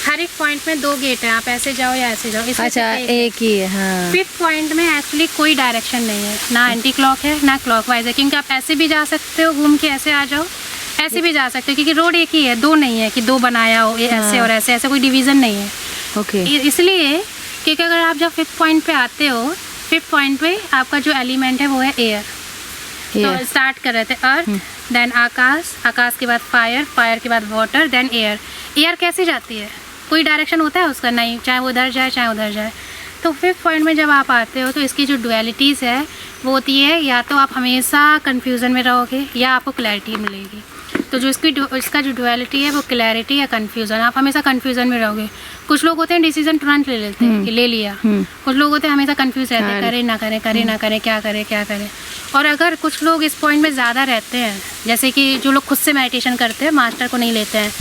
हर एक पॉइंट में 2 गेट हैं, आप ऐसे जाओ या ऐसे जाओ। अच्छा एक ही है हाँ। 5th पॉइंट में एक्चुअली कोई डायरेक्शन नहीं है, ना एंटी क्लॉक है ना क्लॉकवाइज है, क्योंकि आप ऐसे भी जा सकते हो घूम के ऐसे आ जाओ, ऐसे भी जा सकते हो, क्योंकि रोड एक ही है, 2 नहीं है कि 2 बनाया हो ये ऐसे और ऐसे, ऐसे कोई डिवीज़न नहीं है। ओके इसलिए क्योंकि अगर आप जब 5th पॉइंट पे आते हो, 5th पॉइंट पे आपका जो एलिमेंट है वो है एयर। तो स्टार्ट कर रहे थे अर्थ, देन आकाश, आकाश के बाद फायर, फायर के बाद वाटर, देन एयर। एयर कैसे जाती है, कोई डायरेक्शन होता है उसका नहीं, चाहे वो उधर जाए चाहे उधर जाए। तो 5th पॉइंट में जब आप आते हो तो इसकी जो डुअलिटीज़ है वो होती है या तो आप हमेशा कन्फ्यूज़न में रहोगे या आपको क्लैरिटी मिलेगी। तो जो इसका जो डुअलिटी है वो क्लैरिटी या कन्फ्यूज़न, आप हमेशा कन्फ्यूज़न में रहोगे। कुछ लोग होते हैं डिसीजन तुरंत ले लेते हैं कि ले लिया, कुछ लोग होते हैं हमेशा कन्फ्यूज़ रहते हैं, करें ना करें, करें ना करें, क्या करें क्या करें। और अगर कुछ लोग इस पॉइंट में ज़्यादा रहते हैं, जैसे कि जो लोग खुद से मेडिटेशन करते हैं, मास्टर को नहीं लेते हैं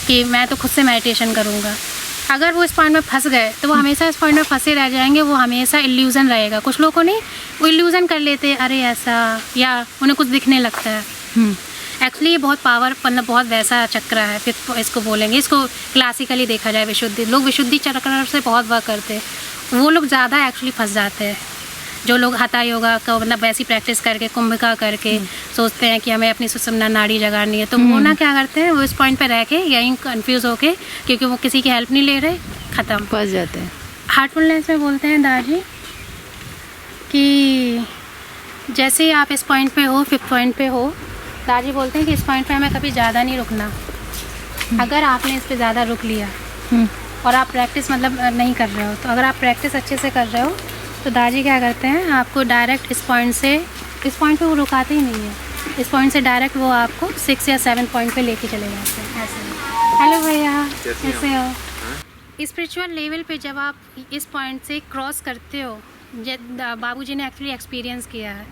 कि मैं तो खुद से मेडिटेशन करूँगा, अगर वो इस पॉइंट में फंस गए तो वो हमेशा इस पॉइंट में फंसे रह जाएंगे। वो हमेशा इल्यूज़न रहेगा। कुछ लोगों को नहीं, वो इल्यूज़न कर लेते हैं, अरे ऐसा, या उन्हें कुछ दिखने लगता है। एक्चुअली ये बहुत पावर, मतलब बहुत वैसा चक्र है, फिर इसको बोलेंगे। इसको क्लासिकली देखा जाए, विशुद्धि लोग विशुद्धि चक्र से बहुत वर्क करते हैं, वो लोग ज़्यादा एक्चुअली फंस जाते हैं। जो लोग हथा योगा का मतलब वैसी प्रैक्टिस करके, कुंभिका करके सोचते हैं कि हमें अपनी सुषुम्ना नाड़ी जगानी है, तो वो ना क्या करते हैं, वो इस पॉइंट पे रह के यहीं कन्फ्यूज़ होके, क्योंकि वो किसी की हेल्प नहीं ले रहे, ख़त्म फंस जाते हैं। हार्टफुलनेस में बोलते हैं दादी कि जैसे आप इस पॉइंट पे हो, 5th पॉइंट पे हो, दादी बोलते हैं कि इस पॉइंट पे हमें कभी ज़्यादा नहीं रुकना। अगर आपने इस पे ज़्यादा रुक लिया और आप प्रैक्टिस मतलब नहीं कर रहे हो, तो अगर आप प्रैक्टिस अच्छे से कर रहे हो तो दादी क्या करते हैं, आपको डायरेक्ट इस पॉइंट पे वो रुकाते ही नहीं है। इस पॉइंट से डायरेक्ट वो आपको 6 या 7 पॉइंट पे लेके चले जाते हैं ऐसे। हेलो भैया, कैसे हो? स्पिरिचुअल लेवल पे जब आप इस पॉइंट से क्रॉस करते हो, बाबूजी ने एक्चुअली एक्सपीरियंस किया है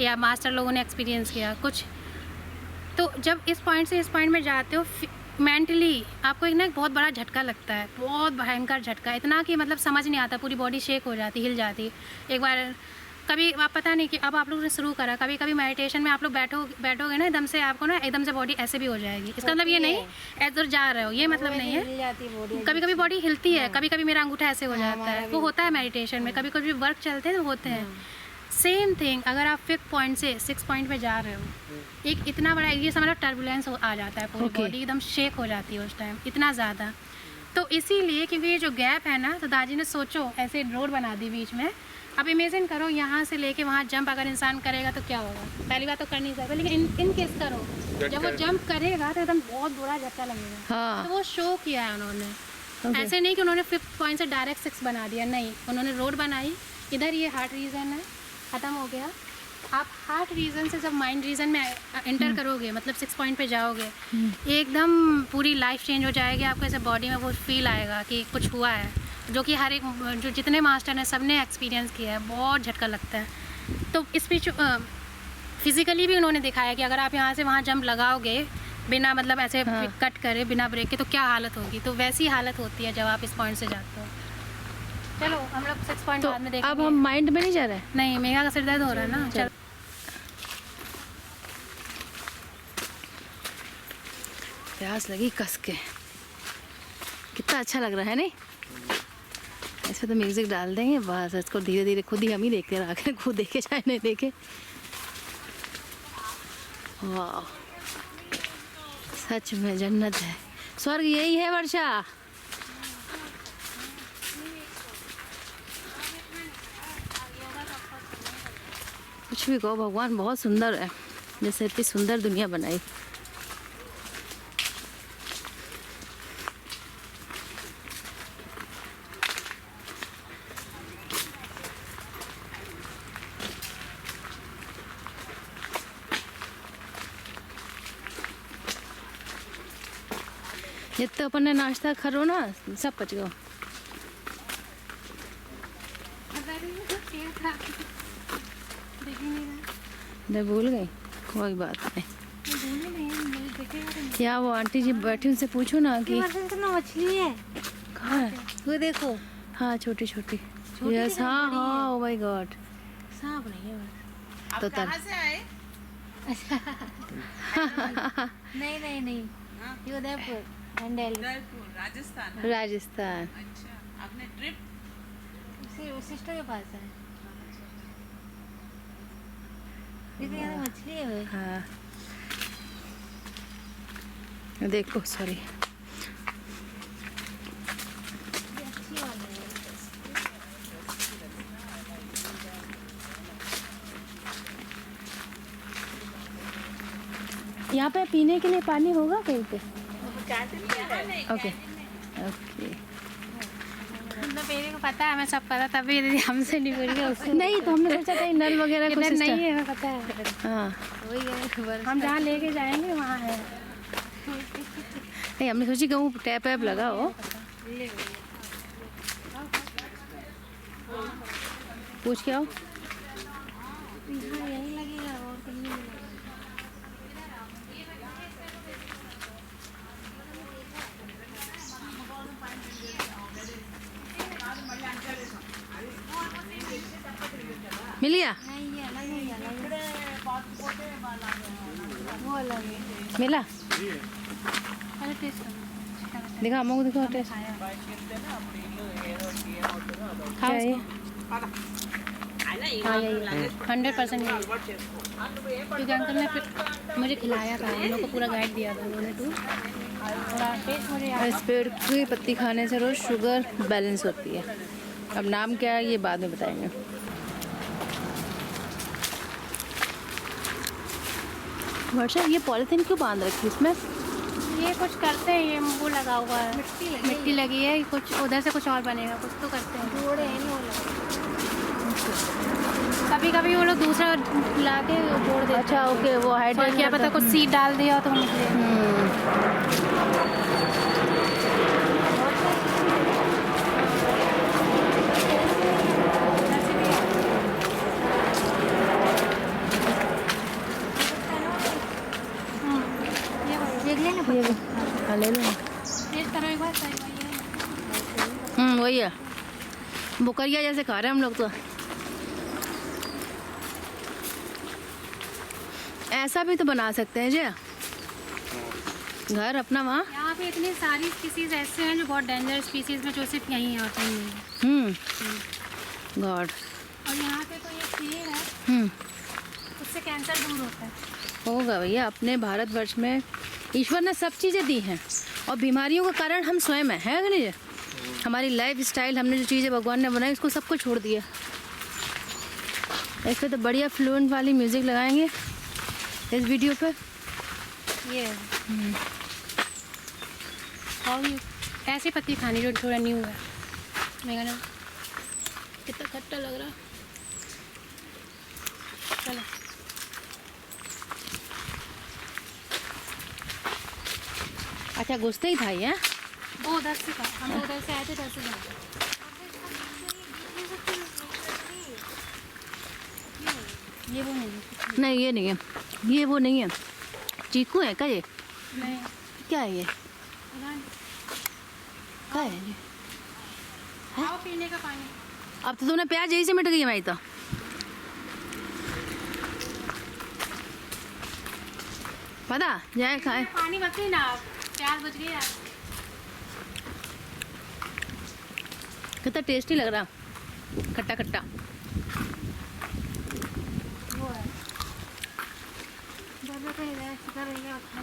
या मास्टर लोगों ने एक्सपीरियंस किया कुछ, तो जब इस पॉइंट से इस पॉइंट में जाते हो, मेंटली आपको एक ना एक बहुत बड़ा झटका लगता है, बहुत भयंकर झटका, इतना कि मतलब समझ नहीं आता, पूरी बॉडी शेक हो जाती, हिल जाती। एक बार कभी आप पता नहीं कि अब आप लोगों ने शुरू करा, कभी कभी मेडिटेशन में आप लोग बैठोगे ना, एकदम से आपको ना एकदम से बॉडी ऐसे भी हो जाएगी। इसका मतलब ये नहीं इधर जा रहे हो, ये मतलब नहीं है। कभी कभी बॉडी हिलती है, कभी कभी मेरा अंगूठा ऐसे हो जाता है, वो होता है मेडिटेशन में। कभी कभी वर्क चलते हैं तो होते हैं। सेम थिंग अगर आप 5th पॉइंट से 6 पॉइंट पे जा रहे हो, एक इतना बड़ा ये समझ लो टर्बुलेंस आ जाता है, पूरी बॉडी एकदम शेक हो जाती है उस टाइम, इतना ज़्यादा। तो इसीलिए क्योंकि ये जो गैप है ना, तो दादी ने सोचो ऐसे रोड बना दी बीच में। अब इमेजिन करो यहाँ से लेके वहाँ जंप अगर इंसान करेगा तो क्या होगा। पहली बात तो कर नहीं सकता, लेकिन इन केस करो, जब वो जंप करेगा तो एकदम बहुत बुरा झटका लगेगा। हाँ। तो वो शो किया है उन्होंने। ऐसे नहीं कि उन्होंने 5th पॉइंट से डायरेक्ट 6 बना दिया, नहीं, उन्होंने रोड बनाई। इधर ये हार्ट रीजन है, ख़त्म हो गया। आप हार्ट रीजन से जब माइंड रीजन में एंटर करोगे, मतलब 6 पॉइंट पे जाओगे, एकदम पूरी लाइफ चेंज हो जाएगी। आपको ऐसे बॉडी में वो फील आएगा कि कुछ हुआ है, जो कि हर एक जो जितने मास्टर हैं सब ने एक्सपीरियंस किया है। बहुत झटका लगता है। तो फिज़िकली भी उन्होंने दिखाया कि अगर आप यहाँ से वहाँ जंप लगाओगे बिना मतलब ऐसे कट करे, बिना ब्रेक के, तो क्या हालत होगी। तो वैसी हालत होती है जब आप इस पॉइंट से जाते हो। चलो हम लोग 6 पॉइंट बाद में देखेंगे। अब हम माइंड में नहीं जा रहे हैं? नहीं, मेघा का सिर दर्द हो रहा है ना। चलो प्यास लगी कस के। कितना अच्छा लग रहा है नहीं? इसमें तो म्यूजिक डाल देंगे, बस इसको धीरे धीरे खुद ही हम ही देखते रहा करें, खुद देखे चाहे नहीं देखे। वाह, सच में जन्नत है, स्वर्ग यही है वर्षा। कुछ भी कहो, भगवान बहुत सुंदर है, जैसे इतनी सुंदर दुनिया बनाई। जितना अपन ने नाश्ता करो ना, सब पच गयो। मैं भूल गई, कोई बात नहीं। क्या वो आंटी जी बैठी, उनसे पूछो ना कि मछली है कहाँ है। वो देखो, हाँ छोटी छोटी। यस, हाँ हाँ, ओ माय गॉड, सांप नहीं है। तो कहाँ से आए? नहीं, ये उदयपुर एंड दिल्ली, राजस्थान। राजस्थान। अच्छा, आपने ट्रिप सिस्टर के पास है। ये मछली है। हाँ देखो, सॉरी। यहाँ पे पीने के लिए पानी होगा कहीं पे? Okay okay. मतलब मेरे को पता है, हमें सब पता, तभी दीदी हमसे नहीं बोली उससे। नहीं तो हमने सोचा कहीं नल वगैरह कुछ नहीं है, हमें पता है। हाँ वही है हम जहाँ लेके जाएंगे वहाँ है। नहीं, हमने सोची कहूँ टैप वैप लगा हो। पूछ के आओ। यही लगेगा और कहीं नहीं लगेगा। मिल गया? नहीं ये अलग है, ये अलग है। वो अलग है। मिला? अरे टेस्ट करो। दिखा अम्मा को, दिखा टेस्ट। क्या है ये? हाँ यही 100% यही, क्योंकि अंकल ने फिर मुझे खिलाया था, हम लोग को पूरा गाइड दिया था उन्होंने टू। थोड़ा टेस्ट मुझे याद। इस पेड़ की पत्ती खाने से रोज़ शुगर बैलेंस होती है। अब नाम क्या है ये बाद में बताएंगे। वर्षा, ये पॉलीथीन क्यों बांध रखी इसमें? ये कुछ करते हैं, ये वो लगा हुआ है, मिट्टी लगी है, कुछ उधर से कुछ और बनेगा, कुछ तो करते हैं। जोड़े हैं वो लगे। कभी कभी वो लोग दूसरा ला के जोड़ देते हैं। अच्छा ओके, वो और हाइड्रेट क्या पता कुछ सीड डाल दिया तो निकले। देख लेना ये भी हाँ ले लो। टेस्ट करो एक बार, सही वही है। वही है, बुकरिया जैसे खा रहे हैं हम लोग तो। ऐसा भी तो बना सकते हैं जी घर अपना वहाँ। यहाँ पे इतनी सारी स्पीसीज ऐसे हैं जो बहुत डेंजर स्पीसीज में, जो सिर्फ यहीं होते हैं। गॉड। और यहाँ पे तो ये पेड़ है, उससे कैंसर दूर होता है। होगा भैया, अपने भारतवर्ष में ईश्वर ने सब चीज़ें दी हैं और बीमारियों का कारण हम स्वयं है कि नहीं? हमारी लाइफ स्टाइल, हमने जो चीज़ें भगवान ने बनाई उसको सबको छोड़ दिया। इस पे तो बढ़िया फ्लुएंट वाली म्यूज़िक लगाएंगे इस वीडियो पे। ये और ऐसी पत्ती खानी जो थोड़ा न्यू है। मैं कहना कितना खट्टा लग रहा। चलो अच्छा घुसते ही था ये? वो उधर से था, हम लोग उधर से आए थे, उधर से जाते। ये वो नहीं, नहीं ये नहीं है, ये वो नहीं है। चीकू है क्या ये? नहीं क्या है ये? क्या है ये? आओ पीने का पानी। अब तो तुमने प्याज यही से मिट गई हमारी तो। पता जाए खाए। पानी बची ना, प्याज बच गई यार। कितना टेस्टी लग रहा, खट्टा खट्टा। वो है बर्गर पे है चिकन रहेगा अपना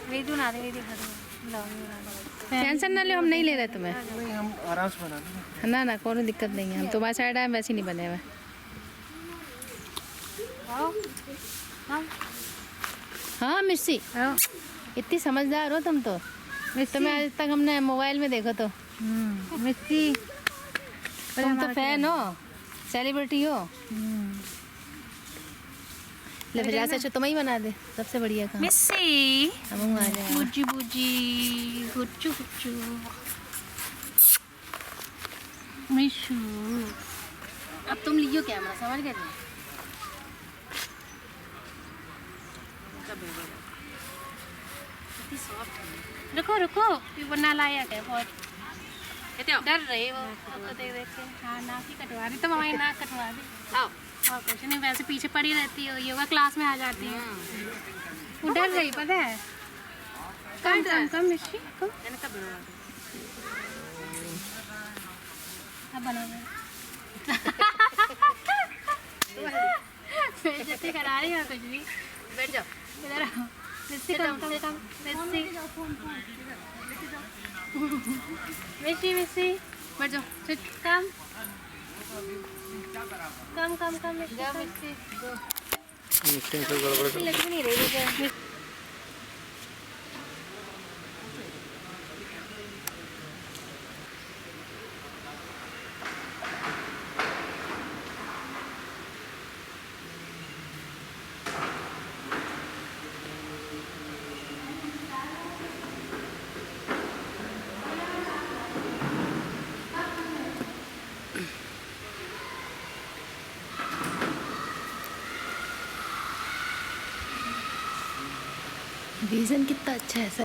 वीडियो ना दे, वीडियो खा लो। टेंशन ना लो, हम नहीं ले रहे तुम्हें। नहीं हम आराम से बना देंगे। ना ना कोई दिक्कत नहीं है, हम तुम्हारे साइड आए वैसे नहीं बने हुए। आओ हाँ हाँ मिर्ची, इतनी समझदार हो तुम तो। तुम्हें आज तक हमने मोबाइल में देखो तो। मिर्ची तुम तो फैन हो, सेलिब्रिटी हो। ले फिर से अच्छा तुम्हें ही बना दे, सबसे बढ़िया काम। मिस्सी हम आ जाए। बुजी बुजी गुच्चू गुच्चू मिशू। अब तुम लियो कैमरा, समझ गए? रुको रुको, ये बना लायक है बहुत। डर रही वो तो देख देख के। हाँ नाक ही कटवा रही, तो हमारी नाक कटवा दी। और कुछ नहीं, वैसे पीछे पड़ी रहती है, योगा क्लास में आ जाती है। वो डर रही, पता है। कम कम कम मिर्ची कम। अब बना बेइज्जती करा रही है कुछ भी। बैठ जाओ। इधर आओ। मिर्ची कम कम कम मिर्ची मिर्ची मिर्ची बैठ जाओ। कम कम कम कम मिर्ची लग भी नहीं रही विज़न कितना अच्छा है सर।